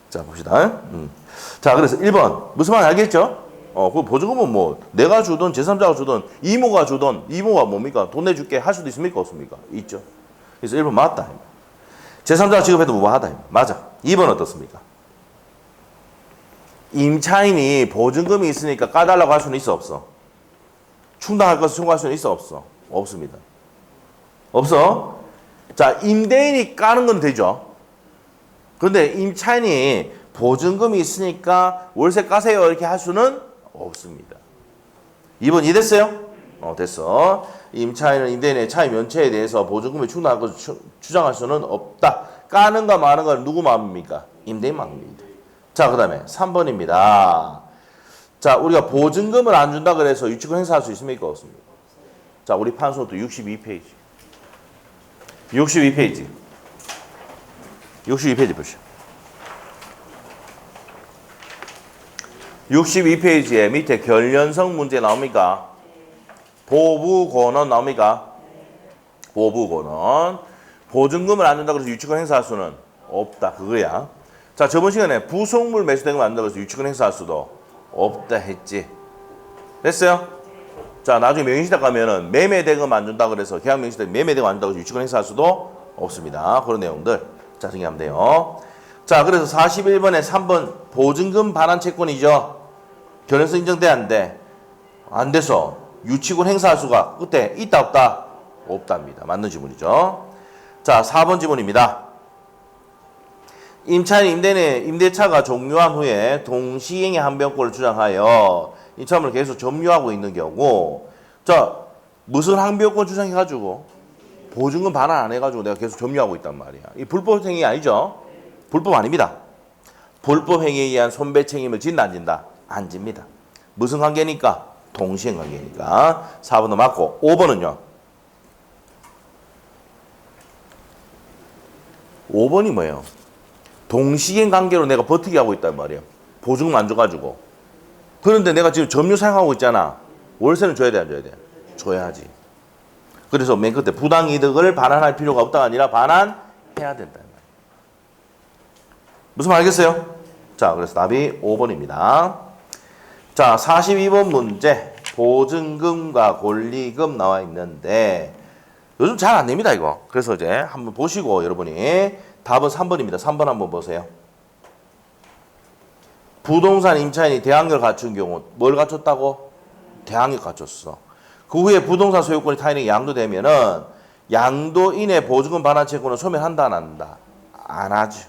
자 봅시다. 자, 그래서 1번 무슨 말 알겠죠? 그 보증금은 뭐 내가 주든 제3자가 주든 이모가 주든 이모가 뭡니까? 돈 내줄게 할 수도 있습니까? 없습니까? 있죠. 그래서 1번 맞다. 제3자가 지급해도 무방하다. 맞아. 2번 어떻습니까? 임차인이 보증금이 있으니까 까달라고 할 수는 있어 없어? 충당할 것을 청구할 수는 있어 없어? 없습니다. 없어? 자, 임대인이 까는 건 되죠. 그런데 임차인이 보증금이 있으니까 월세 까세요 이렇게 할 수는 없습니다. 2번 이해됐어요? 됐어. 임차인은 임대인의 차임 연체에 대해서 보증금을 충당할 것을 주장할 수는 없다. 까는가 마는가 누구 마음입니까? 임대인 마음입니다. 자, 그 다음에 3번입니다. 자, 우리가 보증금을 안 준다 그래서 유치권 행사할 수 있습니까? 없습니까? 자, 우리 판소도 62페이지. 62페이지. 62페이지 보시죠. 62페이지에 밑에 결연성 문제 나옵니까? 보부권원 나옵니까? 보부권원. 보증금을 안 준다 그래서 유치권 행사할 수는 없다. 그거야. 자, 저번 시간에 부속물 매수대금 안 준다 그래서 유치권 행사할 수도 없다 했지. 됐어요? 자, 나중에 명의시작 가면은 매매대금 안 준다 그래서 계약 명의시작 매매대금 안 준다 그래서 유치권 행사할 수도 없습니다. 그런 내용들 자, 정리하면 돼요. 자, 그래서 41번에 3번 보증금 반환 채권이죠. 결연성 인정돼 안 돼? 안 돼서 유치권 행사할 수가 그때 있다 없다? 없답니다. 맞는 지문이죠. 자, 4번 지문입니다. 임차인 임대인의 임대차가 종료한 후에 동시행의 항변권을 주장하여 임차물을 계속 점유하고 있는 경우, 자, 무슨 항변권 주장해가지고 보증금 반환 안 해가지고 내가 계속 점유하고 있단 말이야. 이 불법 행위 아니죠? 불법 아닙니다. 불법 행위에 의한 손배 책임을 진다 안 진다? 안 집니다. 무슨 관계니까? 동시행 관계니까. 4번도 맞고 5번은요. 5번이 뭐예요? 동시행 관계로 내가 버티게 하고 있단 말이에요. 보증금 안 줘가지고. 그런데 내가 지금 점유 사용하고 있잖아. 월세는 줘야 돼, 안 줘야 돼? 줘야지. 그래서 맨 끝에 부당이득을 반환할 필요가 없다가 아니라 반환해야 된다. 무슨 말 알겠어요? 자, 그래서 답이 5번입니다. 자, 42번 문제. 보증금과 권리금 나와 있는데 요즘 잘 안 냅니다, 이거. 그래서 이제 한번 보시고 여러분이 답은 3번입니다. 3번 한번 보세요. 부동산 임차인이 대항력을 갖춘 경우 뭘 갖췄다고? 대항력 갖췄어. 그 후에 부동산 소유권이 타인에게 양도되면은 양도인의 보증금 반환 채권을 소멸한다 안 한다? 안 하죠.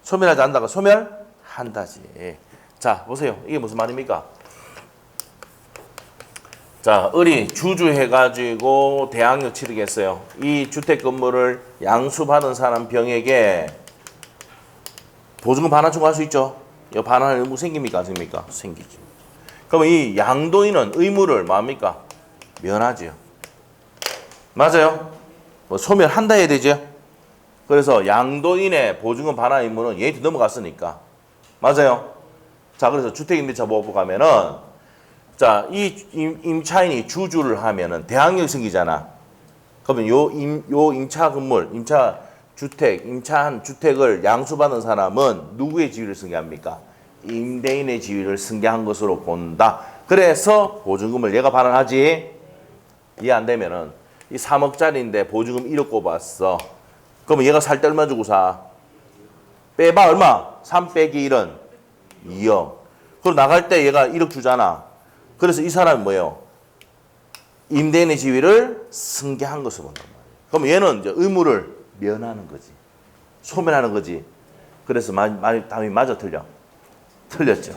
소멸하지 않는다가 소멸한다지. 자, 보세요. 이게 무슨 말입니까? 자, 을이 주주해가지고 대항력 치르겠어요. 이 주택 건물을 양수받은 사람 병에게 보증금 반환 청구할 수 있죠. 이 반환 의무 생깁니까? 안 생깁니까? 생기죠. 그러면 이 양도인은 의무를 뭐합니까? 면하지요. 맞아요? 뭐 소멸한다 해야 되죠. 그래서 양도인의 보증금 반환 의무는 얘한테 넘어갔으니까. 맞아요? 자, 그래서 주택임대차보호법 가면은 자, 이 임차인이 주주를 하면은 대항력이 생기잖아. 그러면 요 임차 건물, 임차 주택, 임차한 주택을 양수받은 사람은 누구의 지위를 승계합니까? 임대인의 지위를 승계한 것으로 본다. 그래서 보증금을 얘가 반환하지. 이해 안 되면은 이 3억짜리인데 보증금 1억 꼽았어. 그러면 얘가 살 때 얼마 주고 사? 빼봐 얼마? 3 빼기 1은 2억. 그럼 나갈 때 얘가 1억 주잖아. 그래서 이 사람이 뭐예요? 임대인의 지위를 승계한 것을 본단 말이에요. 그럼 얘는 이제 의무를 면하는 거지. 소멸하는 거지. 그래서 답이 맞아 틀려? 틀렸죠.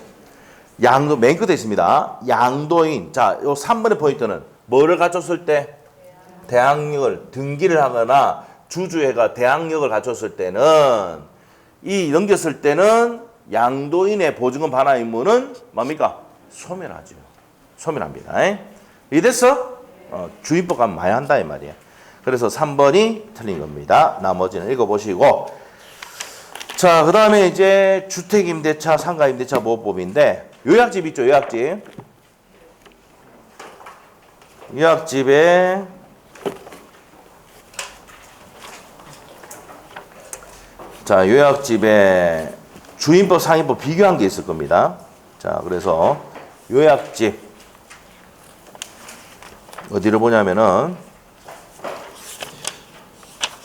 양도 맨 끝에 있습니다. 양도인. 자, 요 3번의 포인트는 뭐를 갖췄을 때? 대항력을 등기를 하거나 주주회가 대항력을 갖췄을 때는 이 넘겼을 때는 양도인의 보증금 반환 의무는 뭡니까? 소멸하죠. 소멸합니다. 이해됐어? 주인법 가면 많이 한다 이 말이야. 그래서 3번이 틀린 겁니다. 나머지는 읽어보시고. 자, 그 다음에 이제 주택임대차, 상가임대차 보호법인데 요약집 있죠, 요약집. 요약집에 자, 요약집에 주인법, 상인법 비교한 게 있을 겁니다. 자, 그래서 요약집 어디를 보냐면은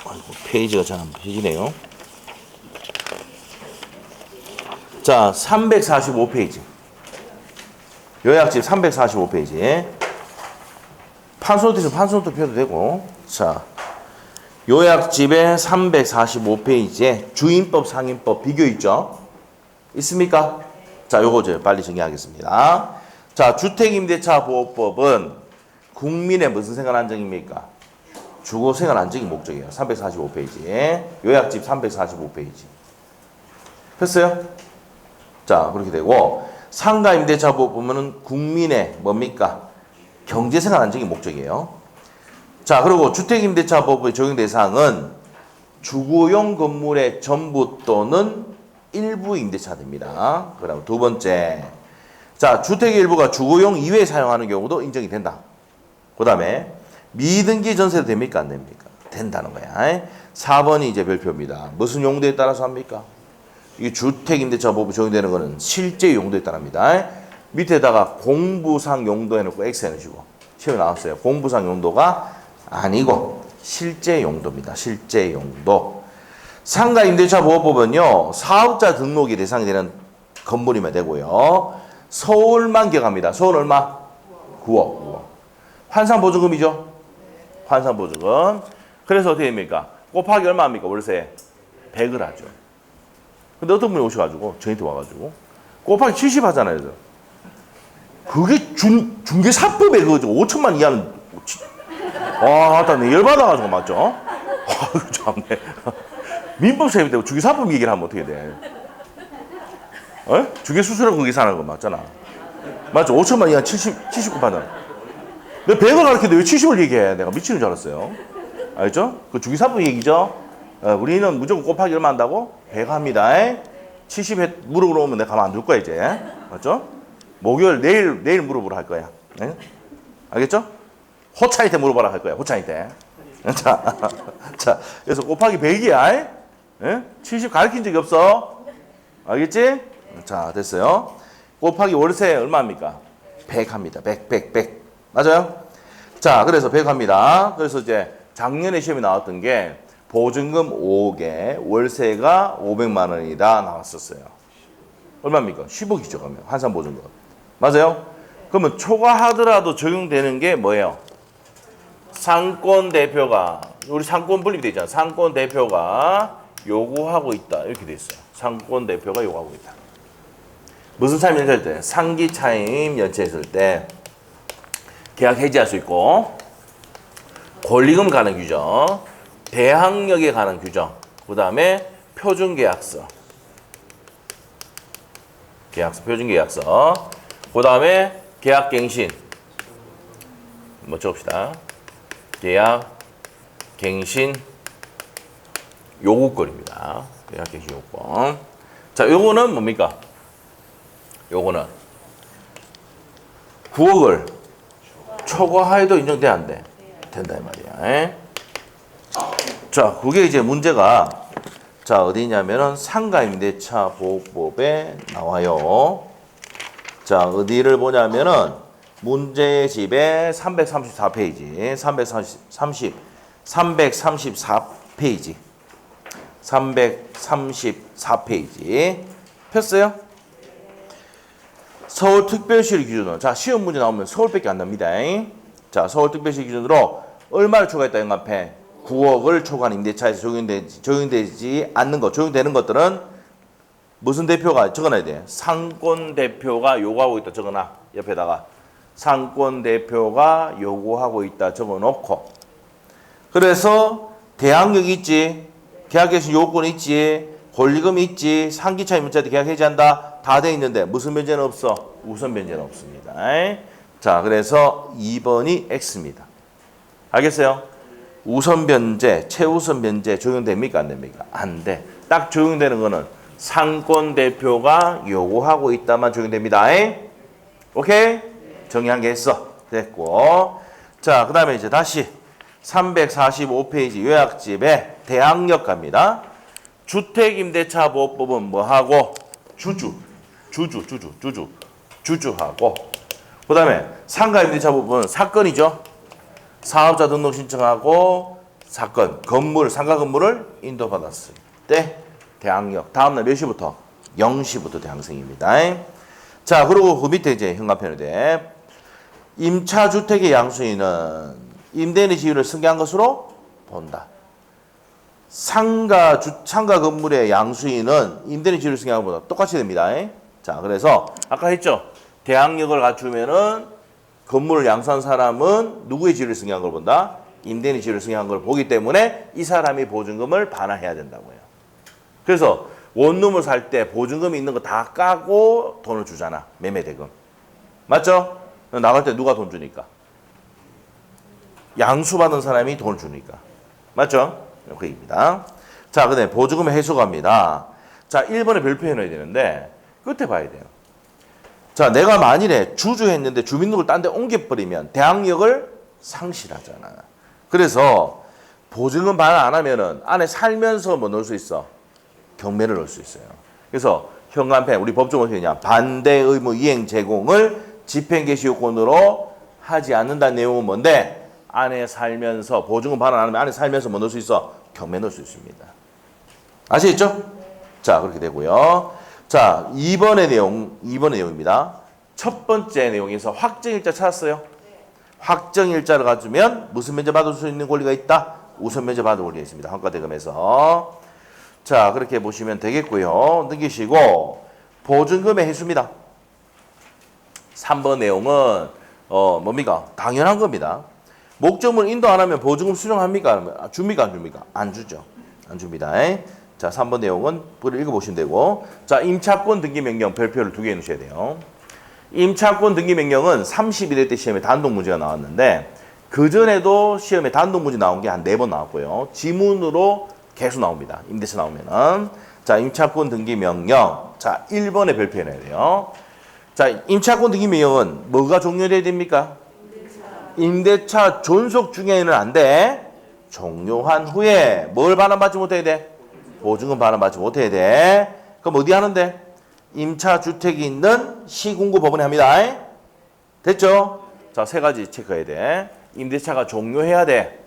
아이고, 페이지가 잘 안 펴지네요. 자, 345페이지. 요약집 345페이지. 판소노트 있으면 판소노트 펴도 되고. 자, 요약집의 345페이지에 주인법, 상인법 비교 있죠? 있습니까? 자, 요거 이제 빨리 정리하겠습니다. 자, 주택임대차 보호법은 국민의 무슨 생활 안정입니까? 주거 생활 안정이 목적이에요. 345페이지. 요약집 345페이지. 폈어요? 자, 그렇게 되고 상가임대차 보호법은 국민의 뭡니까? 경제생활 안정이 목적이에요. 자, 그리고 주택임대차법의 적용 대상은 주거용 건물의 전부 또는 일부 임대차입니다. 그다음 두 번째, 자, 주택의 일부가 주거용 이외에 사용하는 경우도 인정이 된다. 그다음에 미등기 전세도 됩니까? 안 됩니까? 된다는 거야. 4번이 이제 별표입니다. 무슨 용도에 따라서 합니까? 이 주택임대차법이 적용되는 거는 실제 용도에 따릅니다. 밑에다가 공부상 용도 해놓고 X 해놓으시고 시험에 나왔어요. 공부상 용도가 아니고 실제 용도입니다. 실제 용도. 상가임대차 보호법은요, 사업자 등록이 대상이 되는 건물이면 되고요. 서울만 기억합니다. 서울 얼마? 9억. 환산보증금이죠? 환산보증금. 그래서 어떻게 됩니까? 곱하기 얼마입니까? 월세 100을 하죠. 근데 어떤 분이 오셔가지고 저한테 와가지고 곱하기 70 하잖아요. 그게 중개사법에 그거죠. 5천만 이하는 와, 나 열받아가지고 맞죠? 아유, 참네. 민법시험일 때 중개사법 얘기를 하면 어떻게 돼? 중개수수료 거기 사는 거 맞잖아. 맞죠? 5천만 이하 79판은. 내가 100을 가르치는데 왜 70을 얘기해? 내가 미치는 줄 알았어요. 알죠? 그 중개사법 얘기죠? 우리는 무조건 곱하기 얼마 한다고? 100 합니다. 70 물어보러 오면 내가 가만 안 둘 거야, 이제. 맞죠? 목요일, 내일 물어보러 할 거야. 네? 알겠죠? 호차이 때 물어봐라 할 거야, 호차이 때. 자, 그래서 곱하기 100이야. 70 가르친 적이 없어. 알겠지? 자, 됐어요. 곱하기 월세 얼마입니까? 100 합니다. 100. 맞아요? 자, 그래서 100 합니다. 그래서 이제 작년에 시험이 나왔던 게 보증금 5억에 월세가 500만 원이다 나왔었어요. 얼마입니까? 10억이죠, 그러면. 환산보증금. 맞아요? 그러면 초과하더라도 적용되는 게 뭐예요? 상권 대표가, 우리 상권 분립돼 있잖아. 상권 대표가 요구하고 있다. 이렇게 돼 있어요. 상권 대표가 요구하고 있다. 무슨 차임 연체할 때? 상기 차임 연체했을 때 계약 해지할 수 있고, 권리금 가는 규정, 대항력에 관한 규정, 그 다음에 표준계약서, 표준계약서, 그 다음에 계약갱신, 뭐 적읍시다. 계약갱신 요구권입니다. 계약갱신 요구권. 자, 요거는 뭡니까? 요거는 9억을 초과해도 인정돼야 안 돼? 된다 이 말이야. 자, 그게 이제 문제가 자, 어디냐면은 상가임대차 보호법에 나와요. 자, 어디를 보냐면은 문제의 집에 334페이지, 334페이지, 334페이지 폈어요? 서울특별시 기준으로. 자, 시험 문제 나오면 서울밖에 안 납니다. 자, 서울특별시 기준으로 얼마를 초과했다 영감패? 9억을 초과한 임대차에서 적용되지 않는 것, 적용되는 것들은 무슨 대표가 적어놔야 돼? 상권 대표가 요구하고 있다 적어놔. 옆에다가 상권 대표가 요구하고 있다 적어놓고, 그래서 대항력 있지, 계약개시 요건 있지, 권리금 있지, 상기차 임차인한테 계약 해지한다 다 돼 있는데 무슨 변제는 없어? 우선 변제는 없습니다. 자, 그래서 2번이 X입니다. 알겠어요? 우선 변제, 최우선 변제 적용됩니까? 안 됩니까? 안 돼. 딱 적용되는 거는 상권 대표가 요구하고 있다만 적용됩니다. 오케이? 정리한 게 했어. 됐고. 자, 그 다음에 이제 다시 345페이지 요약집에 대항력 갑니다. 주택임대차보호법은 뭐하고? 주주하고. 그 다음에 상가임대차보호법은 사건이죠. 사업자 등록 신청하고 사건, 건물, 상가 건물을 인도받았을 때 대항력. 다음날 몇 시부터? 0시부터 대항생입니다. 자, 그리고 그 밑에 이제 현관편에 돼. 임차주택의 양수인은 임대인의 지위를 승계한 것으로 본다. 상가 건물의 양수인은 임대인의 지위를 승계한 것보다 똑같이 됩니다. 자, 그래서 아까 했죠. 대항력을 갖추면은 건물을 양수한 사람은 누구의 지위를 승계한 걸 본다? 임대인의 지위를 승계한 걸 보기 때문에 이 사람이 보증금을 반환해야 된다고요. 그래서 원룸을 살 때 보증금이 있는 거 다 까고 돈을 주잖아. 매매대금. 맞죠? 나갈 때 누가 돈 주니까? 양수받은 사람이 돈을 주니까. 맞죠? 그 얘기입니다. 자, 그 다음에 보증금의 해소 갑니다. 자, 1번에 별표 해놔야 되는데 끝에 봐야 돼요. 자, 내가 만일에 주주했는데 주민등록을 딴 데 옮겨버리면 대항력을 상실하잖아. 그래서 보증금 반환 안 하면은 안에 살면서 뭐 넣을 수 있어? 경매를 넣을 수 있어요. 그래서 현관펜, 우리 법조문 어떻게 되냐? 반대 의무 이행 제공을 집행개시 요건으로 하지 않는다는 내용은 뭔데? 안에 살면서 보증금 반환 안 하면 안에 살면서 뭐 넣을 수 있어? 경매 넣을 수 있습니다. 아시겠죠? 자, 그렇게 되고요. 자, 2번의 내용입니다. 첫 번째 내용에서 확정일자 찾았어요? 확정일자를 가지면 무슨 면제 받을 수 있는 권리가 있다? 우선 면제 받을 권리가 있습니다. 환가대금에서. 자, 그렇게 보시면 되겠고요. 넘기시고 보증금의 해수입니다. 3번 내용은 뭡니까? 당연한 겁니다. 목적물 인도 안 하면 보증금 수령합니까? 줍니까? 안 줍니까? 안 주죠. 안 줍니다. 자, 3번 내용은 읽어보시면 되고. 자, 임차권 등기 명령 별표를 2개 넣으셔야 돼요. 임차권 등기 명령은 31회 때 시험에 단독 문제가 나왔는데 그전에도 시험에 단독 문제 나온 게 한 4번 나왔고요. 지문으로 계속 나옵니다. 임대차 나오면은. 자, 임차권 등기 명령. 자, 1번에 별표해놔야 돼요. 자, 임차권 등기 명령은 뭐가 종료돼야 됩니까? 임대차 존속 중에는 안 돼. 종료한 후에 뭘 반환받지 못해야 돼? 보증금 반환받지 못해야 돼. 그럼 어디 하는데? 임차주택이 있는 시군구 법원에 합니다. 됐죠? 자, 3가지 체크해야 돼. 임대차가 종료해야 돼.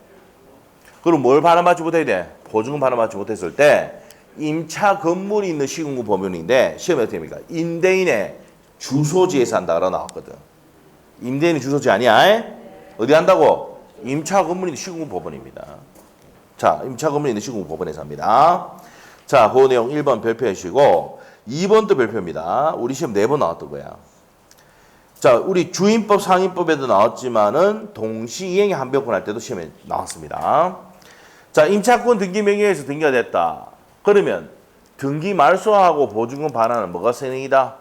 그럼 뭘 반환받지 못해야 돼? 보증금 반환받지 못했을 때 임차 건물이 있는 시군구 법원인데 시험에 어떻게 됩니까? 임대인의 주소지에서 한다고 나왔거든. 임대인의 주소지 아니야? 어디 한다고? 임차 건물이 있는 시군구 법원입니다. 자, 임차 건물이 있는 시군구 법원에서 합니다. 자, 그 내용 1번 별표하시고 2번도 별표입니다. 우리 시험 4번 나왔던 거야. 자, 우리 주임법, 상임법에도 나왔지만은 동시이행의 한벽분 할 때도 시험에 나왔습니다. 자, 임차권 등기 명령에서 등기가 됐다. 그러면 등기 말소하고 보증금 반환은 뭐가 선행이다?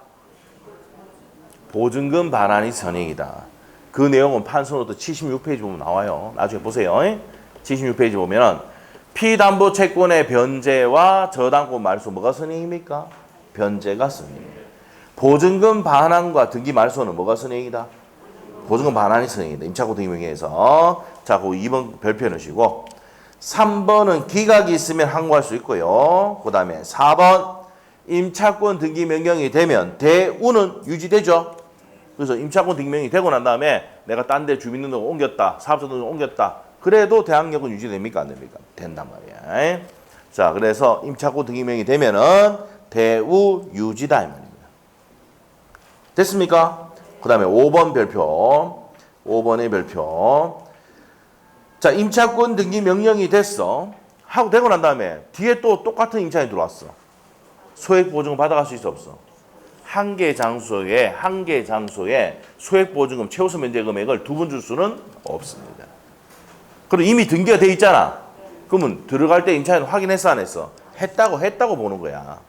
보증금 반환이 선행이다. 그 내용은 판서노트 76페이지 보면 나와요. 나중에 보세요. 76페이지 보면 피담보 채권의 변제와 저당권 말소 뭐가 선행입니까? 변제가 선행입니다. 보증금 반환과 등기 말소는 뭐가 선행이다? 보증금 반환이 선행이다. 임차권 등기 명령에서. 자, 그 2번 별표 넣으시고 3번은 기각이 있으면 항고할 수 있고요. 그 다음에 4번 임차권 등기 명령이 되면 대우는 유지되죠. 그래서 임차권 등기 명령이 되고 난 다음에 내가 딴 데 주민등록을 옮겼다. 사업자 등록을 옮겼다. 그래도 대항력은 유지됩니까? 안 됩니까? 된단 말이야. 자, 그래서 임차권 등기 명령이 되면은 대우 유지다 이 말입니다. 됐습니까? 그 다음에 5번 별표. 5번의 별표. 자, 임차권 등기 명령이 됐어. 하고 되고 난 다음에 뒤에 또 똑같은 임차인이 들어왔어. 소액보증금 받아갈 수 있어 없어? 한 개 장소에 소액보증금 최우선 면제 금액을 두 번 줄 수는 없습니다. 그리고 이미 등기가 돼 있잖아. 그러면 들어갈 때 임차인 확인했어 안 했어? 했다고 보는 거야.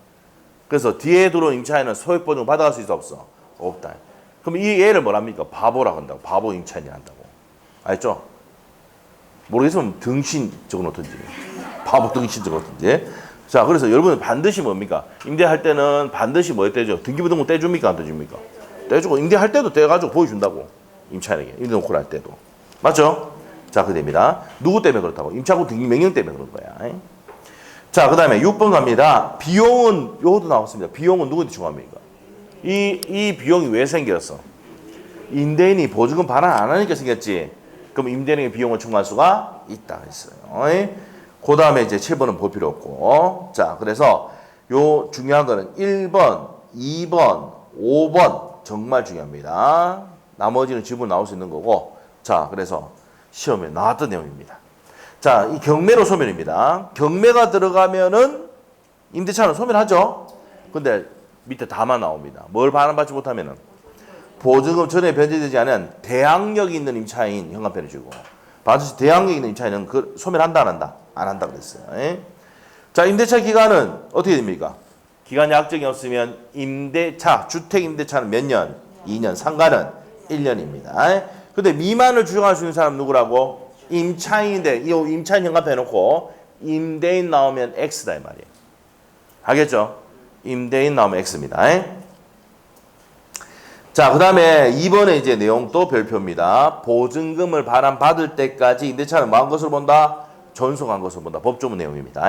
그래서 뒤에 들어온 임차인은 소액보증금 받아갈 수 있어 없어? 없다. 그럼 이 애를 뭐랍니까? 바보라고 한다고. 바보 임차인이 한다고. 알죠? 모르겠으면 등신 적어놓든지. 바보 등신 적어놓든지. 자, 그래서 여러분은 반드시 뭡니까? 임대할 때는 반드시 뭐 떼죠? 등기부등본 떼줍니까? 안 떼줍니까? 떼주고, 임대할 때도 떼가지고 보여준다고. 임차인에게. 임대 놓고 할 때도. 맞죠? 자, 그 됩니다. 누구 때문에 그렇다고? 임차권 등기 명령 때문에 그런 거야. 자, 그 다음에 6번 갑니다. 비용은, 요것도 나왔습니다. 비용은 누구한테 중요합니까? 이 비용이 왜 생겼어? 임대인이 보증금 반환 안 하니까 생겼지. 그럼 임대인에게 비용을 청구할 수가 있다 했어요. 그 다음에 이제 7번은 볼 필요 없고. 자, 그래서 요 중요한 거는 1번, 2번, 5번 정말 중요합니다. 나머지는 지분 나올 수 있는 거고. 자, 그래서 시험에 나왔던 내용입니다. 자, 이 경매로 소멸입니다. 경매가 들어가면은 임대차는 소멸하죠. 근데 밑에 다만 나옵니다. 뭘 반환받지 못하면은 보증금 전에 변제되지 않은 대항력이 있는 임차인 현관편을 주고, 반드시 대항력이 있는 임차인은 그 소멸한다 안 한다? 안 한다 그랬어요. 자, 임대차 기간은 어떻게 됩니까? 기간이 약정이 없으면 임대차, 주택 임대차는 몇 년? 2년, 상가는 1년입니다. 근데 미만을 주장할 수 있는 사람 누구라고? 임차인인데 이 임차인 현관편에 놓고 임대인 나오면 X다 이 말이에요. 알겠죠? 임대인 나오면 X입니다. 자, 그 다음에 2번에 이제 내용도 별표입니다. 보증금을 반환받을 때까지 임대차는 뭐한 것으로 본다? 존속한 것으로 본다. 법조문 내용입니다.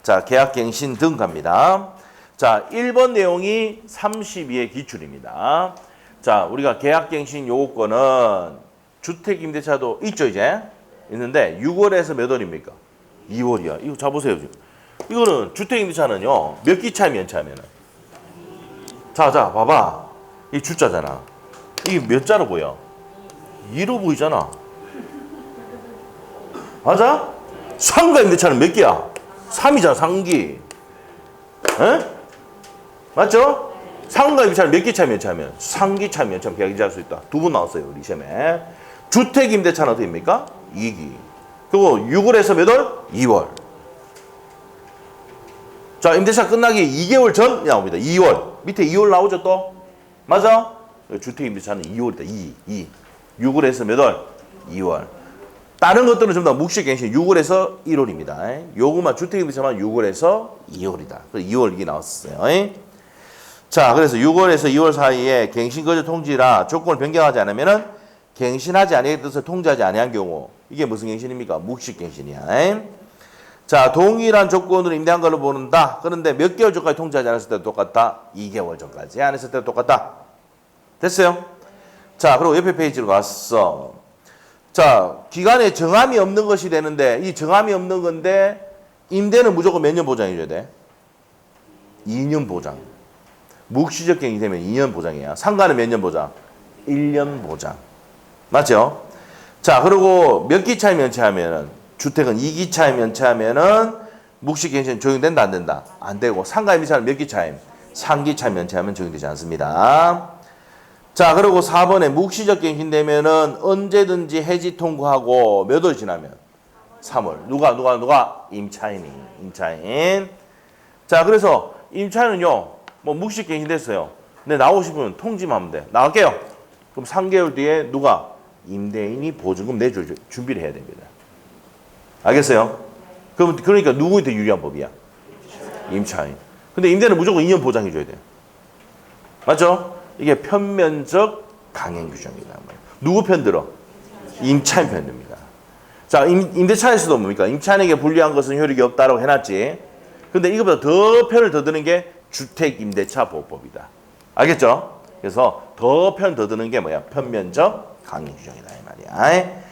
자, 계약갱신 등 갑니다. 자, 1번 내용이 32의 기출입니다. 자, 우리가 계약갱신 요건은 주택임대차도 있죠, 이제? 있는데 6월에서 몇 월입니까? 2월이야. 이거 잡으세요, 지금. 이거는 주택임대차는요, 몇 기 차이면 연차하면은? 자, 봐봐. 이 주자잖아. 이게 몇 자로 보여? 2로 보이잖아. 맞아? 상가 임대차는 몇 개야? 3이잖아, 상기. 에? 맞죠? 상가 임대차는 몇 개 차이면 연차하면? 3기 차이면 연차하면 계약 이자할 수 있다. 두 번 나왔어요, 우리 시험에. 주택 임대차는 어떻게 됩니까? 2기. 그리고 6월에서 몇 월? 2월. 자, 임대차 끝나기 2개월 전 나옵니다. 2월. 밑에 2월 나오죠, 또? 맞아? 주택 임대차는 2월이다. 2. 6월에서 몇 월? 2월. 다른 것들은 전부 다 묵시갱신 6월에서 1월입니다. 요것만 주택 임대차만 6월에서 2월이다. 그래서 2월 이게 나왔어요. 자, 그래서 6월에서 2월 사이에 갱신거주 통지라 조건을 변경하지 않으면은 갱신하지 아니하겠다서 통지하지 아니한 경우 이게 무슨 갱신입니까? 묵시갱신이야. 자, 동일한 조건으로 임대한 걸로 보는다. 그런데 몇 개월 전까지 통지하지 않았을 때도 똑같다. 2개월 전까지 안 했을 때도 똑같다. 됐어요? 자, 그리고 옆에 페이지로 갔어. 자, 기간에 정함이 없는 것이 되는데 이 정함이 없는 건데 임대는 무조건 몇 년 보장해줘야 돼? 2년 보장. 묵시적 갱이 되면 2년 보장이야. 상가는 몇 년 보장? 1년 보장. 맞죠? 자, 그리고 몇 기 차이면 연체하면은 주택은 2기 차이면 연체하면은 묵시갱신 적용된다 안 된다? 안 되고 상가 임대차는 몇 기 차임? 3기 차이면 연체하면 적용되지 않습니다. 자, 그리고 4번에 묵시적 갱신되면은 언제든지 해지 통고하고 몇 월 지나면? 3월. 누가? 임차인. 자, 그래서 임차인은요, 뭐 묵시적 갱신됐어요. 근데 나오고 싶으면 통지만 하면 돼. 나갈게요. 그럼 3개월 뒤에 누가? 임대인이 보증금 내줄 준비를 해야 됩니다. 알겠어요? 그러니까 누구한테 유리한 법이야? 임차인. 근데 임대는 무조건 2년 보장해줘야 돼. 맞죠? 이게 편면적 강행 규정이다. 누구 편 들어? 임차인 편 듭니다. 자, 임대차에서도 뭡니까? 임차인에게 불리한 것은 효력이 없다라고 해놨지. 근데 이것보다 더 편을 더 드는 게 주택임대차 보호법이다. 알겠죠? 그래서 더 드는 게 뭐야? 편면적 강행 규정이다 이 말이야.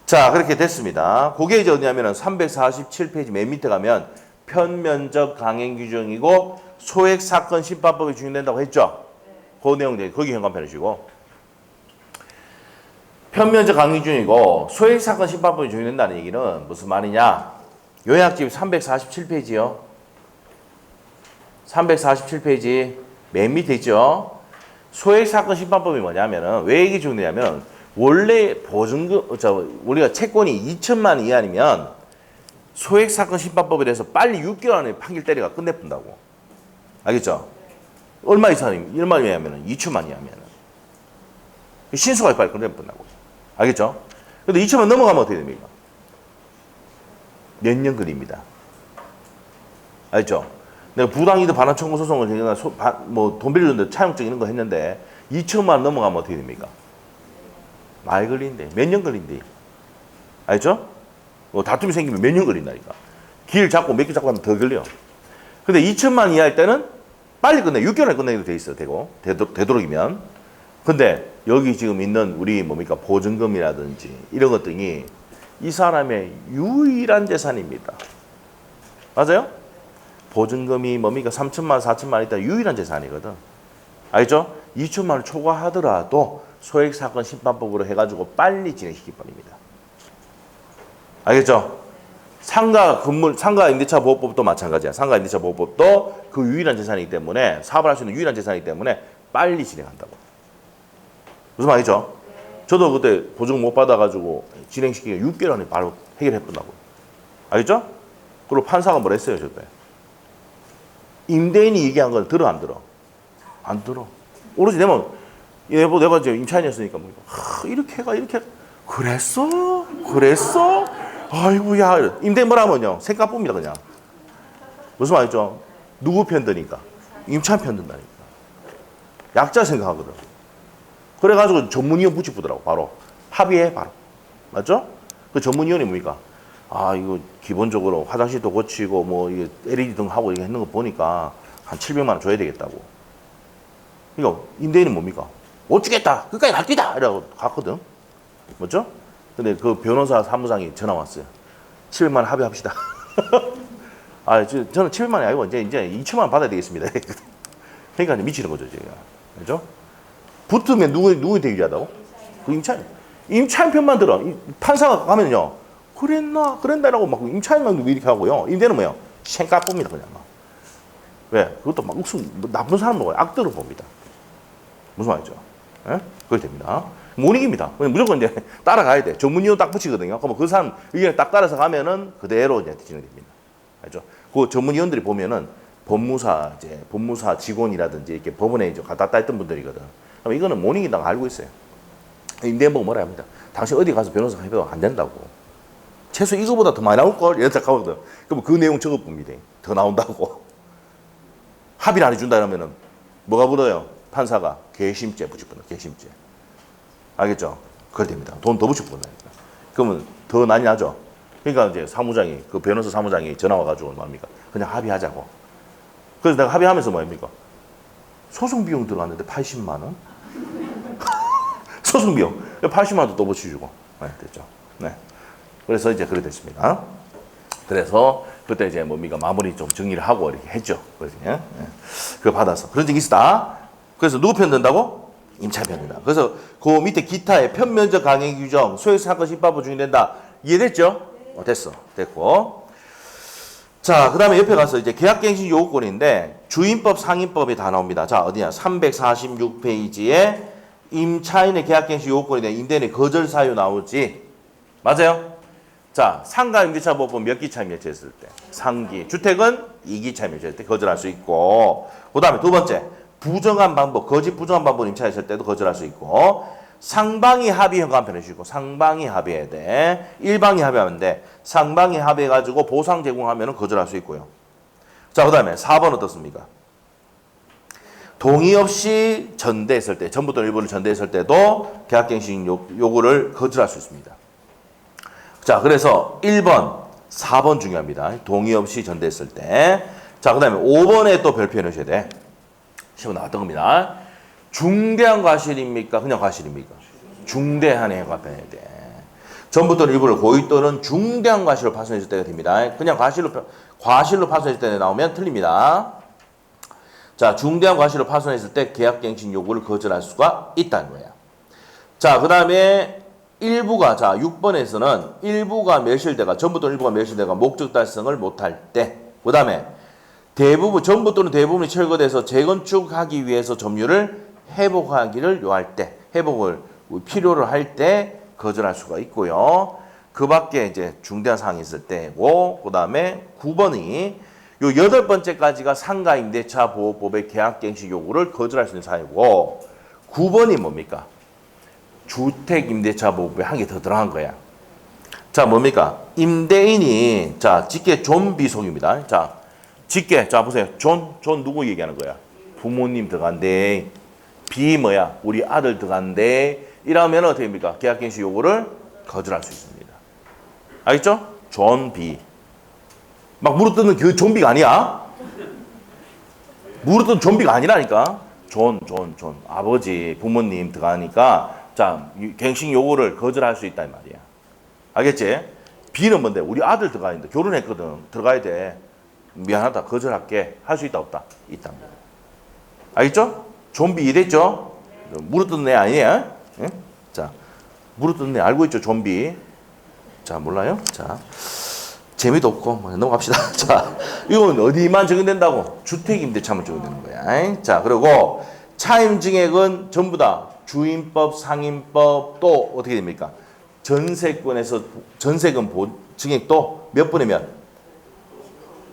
자, 그렇게 됐습니다. 그게 이제 어디냐면은 347페이지 맨 밑에 가면 편면적 강행 규정이고 소액 사건 심판법이 적용된다고 했죠. 그 내용들 거기 현관편에 주고. 편면적 강의 중이고 소액사건 심판법이 적용된다는 얘기는 무슨 말이냐? 요약집 347페이지요. 347페이지 맨 밑에 있죠. 소액사건 심판법이 뭐냐면은 왜 이게 적용되냐면 원래 보증금 우리가 채권이 2천만 이하면 소액사건 심판법에 대해서 빨리 6개월 안에 판결 때리가 끝내본다고. 알겠죠? 얼마 이상이면 얼마 이하면은 2천만 이하면은 신수가 빨리 끝내본다고. 알겠죠? 근데 2천만 넘어가면 어떻게 됩니까? 몇 년 걸립니다. 알겠죠? 내가 부당이득 반환 청구 소송을 돈 빌려줬는데 차용증 이런 거 했는데 2천만 원 넘어가면 어떻게 됩니까? 많이 걸린대. 몇 년 걸린대. 알겠죠? 다툼이 생기면 몇 년 걸린다니까. 길 잡고 몇 개 잡고 하면 더 걸려. 근데 2천만 이하일 때는 빨리 끝내. 6개월에 끝내기도 돼 있어. 되도록이면. 근데 여기 지금 있는 우리 보증금이라든지 이런 것들이 이 사람의 유일한 재산입니다. 맞아요? 보증금이 3천만 원, 4천만 원 있다 유일한 재산이거든. 알죠? 2천만 원 초과하더라도 소액사건 심판법으로 해가지고 빨리 진행시킬 법입니다. 알겠죠? 상가 임대차 보호법도 마찬가지야. 상가 임대차 보호법도 그 유일한 재산이기 때문에 사업을 할 수 있는 유일한 재산이기 때문에 빨리 진행한다고. 무슨 말이죠? 저도 그때 보증금 못 받아가지고 진행시키기 6개월 안에 바로 해결해본다고. 알겠죠? 그리고 판사가 뭘 했어요, 저때? 임대인이 얘기한 걸 들어, 안 들어? 안 들어. 오로지 내가 이제 임차인이었으니까 이렇게 해가 이렇게 그랬어? 아이고야. 임대인 뭐라 하면요. 색깔 봅니다, 그냥. 무슨 말이죠? 누구 편 드니까? 임차인 편 든다니까. 약자 생각하거든. 그래가지고 전문위원 붙이더라고, 바로. 합의해, 바로. 맞죠? 그 전문위원이 뭡니까? 이거 기본적으로 화장실도 고치고 이게 LED 등 하고 이거 했는 거 보니까 한 700만 원 줘야 되겠다고. 그러니까 임대인은 뭡니까? 못 주겠다. 끝까지 갈 끼다. 이라고 갔거든. 맞죠? 근데 그 변호사 사무장이 전화 왔어요. 700만 원 합의합시다. 저는 700만 원이 아니고 이제 2천만 원 받아야 되겠습니다. 그러니까 이제 미치는 거죠, 제가. 그죠? 붙으면 누구한테 유리하다고? 그 임차인. 임차인 편만 들어. 판사가 가면요. 그랬나라고 막 임차인만 이렇게 하고요. 임대는 뭐예요? 생각 봅니다, 그냥 막. 왜? 그것도 막 나쁜 사람 먹어요. 악들을 봅니다. 무슨 말이죠? 예? 그렇게 됩니다. 못 이깁니다. 무조건 이제 따라가야 돼. 전문위원 딱 붙이거든요. 그럼 그 사람 의견에 딱 따라서 가면은 그대로 이제 진행됩니다. 알죠? 그 전문위원들이 보면은 법무사 직원이라든지 이렇게 법원에 이제 갔다 왔다 했던 분들이거든. 그럼 이거는 못 이긴다고 알고 있어요. 임대인 보고 뭐라 합니다. 당신 어디 가서 변호사 해도 안 된다고. 최소 이거보다 더 많이 나올걸? 이렇게 하거든. 그럼 그 내용 적어봅니다. 더 나온다고. 합의를 안 해준다 그러면은 뭐가 불어요? 판사가 괘씸죄 붙이거든. 괘씸죄. 알겠죠? 그렇게 됩니다. 돈 더 붙이거든. 그러면 더 많이 나죠? 그러니까 이제 그 변호사 사무장이 전화 와가지고 뭐합니까? 그냥 합의하자고. 그래서 내가 합의하면서 뭐합니까? 소송 비용 들어갔는데 80만 원? 소송 비용 80만 원도 또 붙여주고. 네, 됐죠. 네. 그래서 이제 그렇게 됐습니다. 그래서 그때 이제 마무리 좀 정리를 하고 이렇게 했죠. 그래서 그거 받아서 그런 적이 있었다. 그래서 누구 편 든다고? 임차인 편 든다. 그래서 그 밑에 기타의 편면적 강행 규정, 소액사건 심판법 적용된다. 이해됐죠? 됐어. 됐고. 자, 그 다음에 옆에 가서 이제 계약갱신 요구권인데 주임법, 상임법이 다 나옵니다. 자, 어디냐? 346페이지에 임차인의 계약갱신 요구권에 대한 임대인의 거절 사유 나오지. 맞아요? 자, 상가 임대차 보호법 몇 기 차임 맺혔을 때? 3기. 주택은 2기 차임 맺혔을 때 거절할 수 있고. 그 다음에 두 번째, 부정한 방법, 거짓 부정한 방법 임차했을 때도 거절할 수 있고. 상방이 합의 현관 편해주고 상방이 합의해야 돼. 일방이 합의하면 돼. 상방이 합의해가지고 보상 제공하면 거절할 수 있고요. 자, 그 다음에 4번 어떻습니까? 동의 없이 전대했을 때, 전부 또는 일부를 전대했을 때도 계약갱신 요구를 거절할 수 있습니다. 자, 그래서 1번, 4번 중요합니다. 동의 없이 전대했을 때. 자, 그 다음에 5번에 또 별표 해놓으셔야 돼. 시험 나왔던 겁니다. 중대한 과실입니까? 그냥 과실입니까? 중대한 해가 변해야 돼. 전부 또는 일부를 고의 또는 중대한 과실로 파손했을 때가 됩니다. 그냥 과실로 파손했을 때 나오면 틀립니다. 자, 중대한 과실로 파손했을 때 계약갱신 요구를 거절할 수가 있다는 거야. 자, 그 다음에 일부가, 자, 6번에서는 일부가 멸실돼가, 전부 또는 일부가 멸실돼가 목적 달성을 못할 때, 그 다음에 대부분, 전부 또는 대부분이 철거돼서 재건축하기 위해서 점유를 회복하기를 요할 때, 회복을 필요로 할 때 거절할 수가 있고요. 그 밖에 이제 중대한 사항이 있을 때고, 그 다음에 9번이 요 8번째까지가 상가임대차 보호법의 계약갱신 요구를 거절할 수 있는 사항이고, 9번이 뭡니까? 주택임대차 보호법에 한 개 더 들어간 거야. 자, 뭡니까? 임대인이, 자, 직계 존 비속입니다. 자, 직계, 자, 보세요. 존 누구 얘기하는 거야? 부모님 들어간대. 비 뭐야? 우리 아들 들어간대. 이러면 어떻게 됩니까? 계약갱신 요구를 거절할 수 있습니다. 알겠죠? 존 비. 막 물어뜯는 그 좀비가 아니야. 물어뜯는 좀비가 아니라니까. 존. 아버지, 부모님 들어가니까, 자, 갱신 요구를 거절할 수 있다, 이 말이야. 알겠지? B는 뭔데? 우리 아들 들어가야 돼. 결혼했거든. 들어가야 돼. 미안하다. 거절할게. 할 수 있다, 없다? 있다. 알겠죠? 좀비 이해됐죠? 물어뜯는 애 아니에요? 응? 자, 물어뜯는 애 알고 있죠? 좀비. 자, 몰라요? 자. 재미도 없고 뭐 넘어갑시다. 자, 이건 어디만 적용된다고? 주택임대차만 적용되는 거야. 자, 그리고 차임 증액은 전부 다 주임법, 상임법 또 어떻게 됩니까? 전세권에서 전세금 증액도 몇 분이면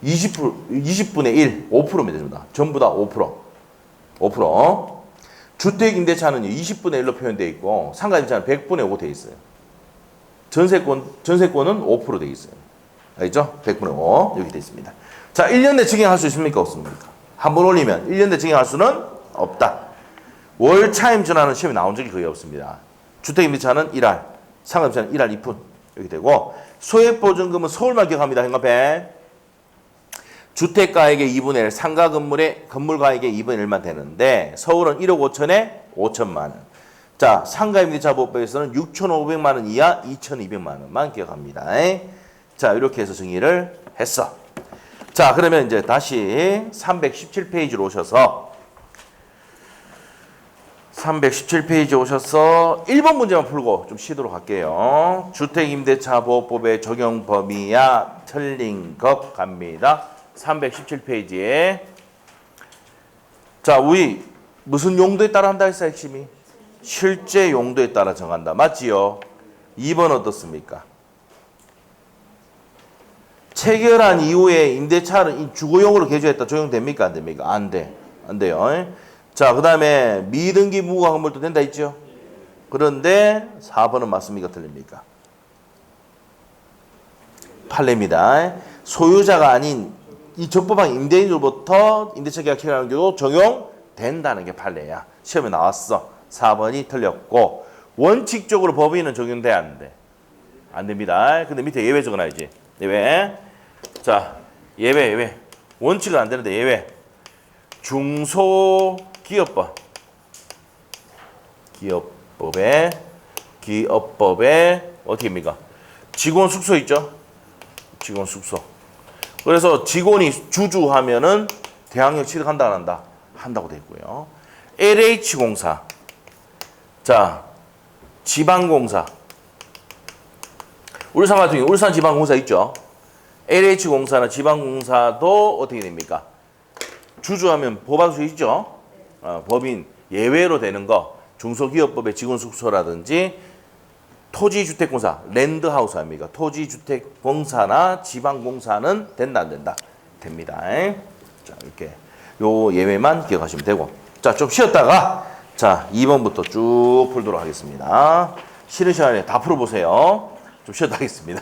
20분의 1, 5%면 됩니다. 전부 다 5%. 5%. 주택임대차는 20분의 1로 표현되어 있고 상가임대차는 100분의 5 되어 있어요. 전세권은 5% 되어 있어요. 알겠죠? 100분의 5 이렇게 되어 있습니다. 자, 1년 내 증액할 수 있습니까? 없습니까? 한 번 올리면 1년 내 증액할 수는 없다. 월 차임 전환은 시험에 나온 적이 거의 없습니다. 주택임대차는 1할, 상가임대차는 1할 2푼 이렇게 되고 소액보증금은 서울만 기억합니다. 행업해. 주택가액의 2분의 1, 상가 건물의 건물가액의 2분의 1만 되는데 서울은 1억 5천에 5천만 원. 자, 상가임대차 보호법에서는 6,500만 원 이하 2,200만 원만 기억합니다. 자, 이렇게 해서 정의를 했어. 자, 그러면 이제 다시 317페이지로 오셔서 317페이지 오셔서 1번 문제만 풀고 좀 쉬도록 할게요. 주택임대차 보호법의 적용 범위야 틀린 것 갑니다. 317페이지에 자, 우리 무슨 용도에 따라 한다 했어, 핵심이? 실제 용도에 따라 정한다. 맞지요? 2번 어떻습니까? 체결한 이후에 임대차를 주거용으로 개조했다. 적용됩니까? 안 됩니까? 안 돼. 안 돼요. 자, 그 다음에 미등기 무가 건물도 된다 있죠? 그런데 4번은 맞습니까? 틀립니까? 판례입니다. 소유자가 아닌 이 적법한 임대인으로부터 임대차 계약 체결하는 경우 적용된다는 게 판례야. 시험에 나왔어. 4번이 틀렸고 원칙적으로 법인은 적용돼야 안 돼. 안 됩니다. 근데 밑에 예외 적어놔야지. 예외. 자, 예외. 원칙은 안 되는데 예외. 중소기업법. 기업법에 어떻게 합니까? 직원 숙소 있죠? 직원 숙소. 그래서 직원이 주주하면은 대항력 취득한다 안 한다? 한다고 되어 있고요. LH공사. 자, 지방공사. 울산 같은 경우 울산 지방공사 있죠? LH공사나 지방공사도 어떻게 됩니까? 주주하면 법안수 있죠? 법인 예외로 되는 거 중소기업법의 직원숙소라든지 토지주택공사, 랜드하우스 아닙니까? 토지주택공사나 지방공사는 된다 안 된다? 됩니다. 자, 이렇게 요 예외만 기억하시면 되고 자, 좀 쉬었다가 자, 2번부터 쭉 풀도록 하겠습니다. 쉬는 시간에 다 풀어보세요. 좀 쉬었다 하겠습니다.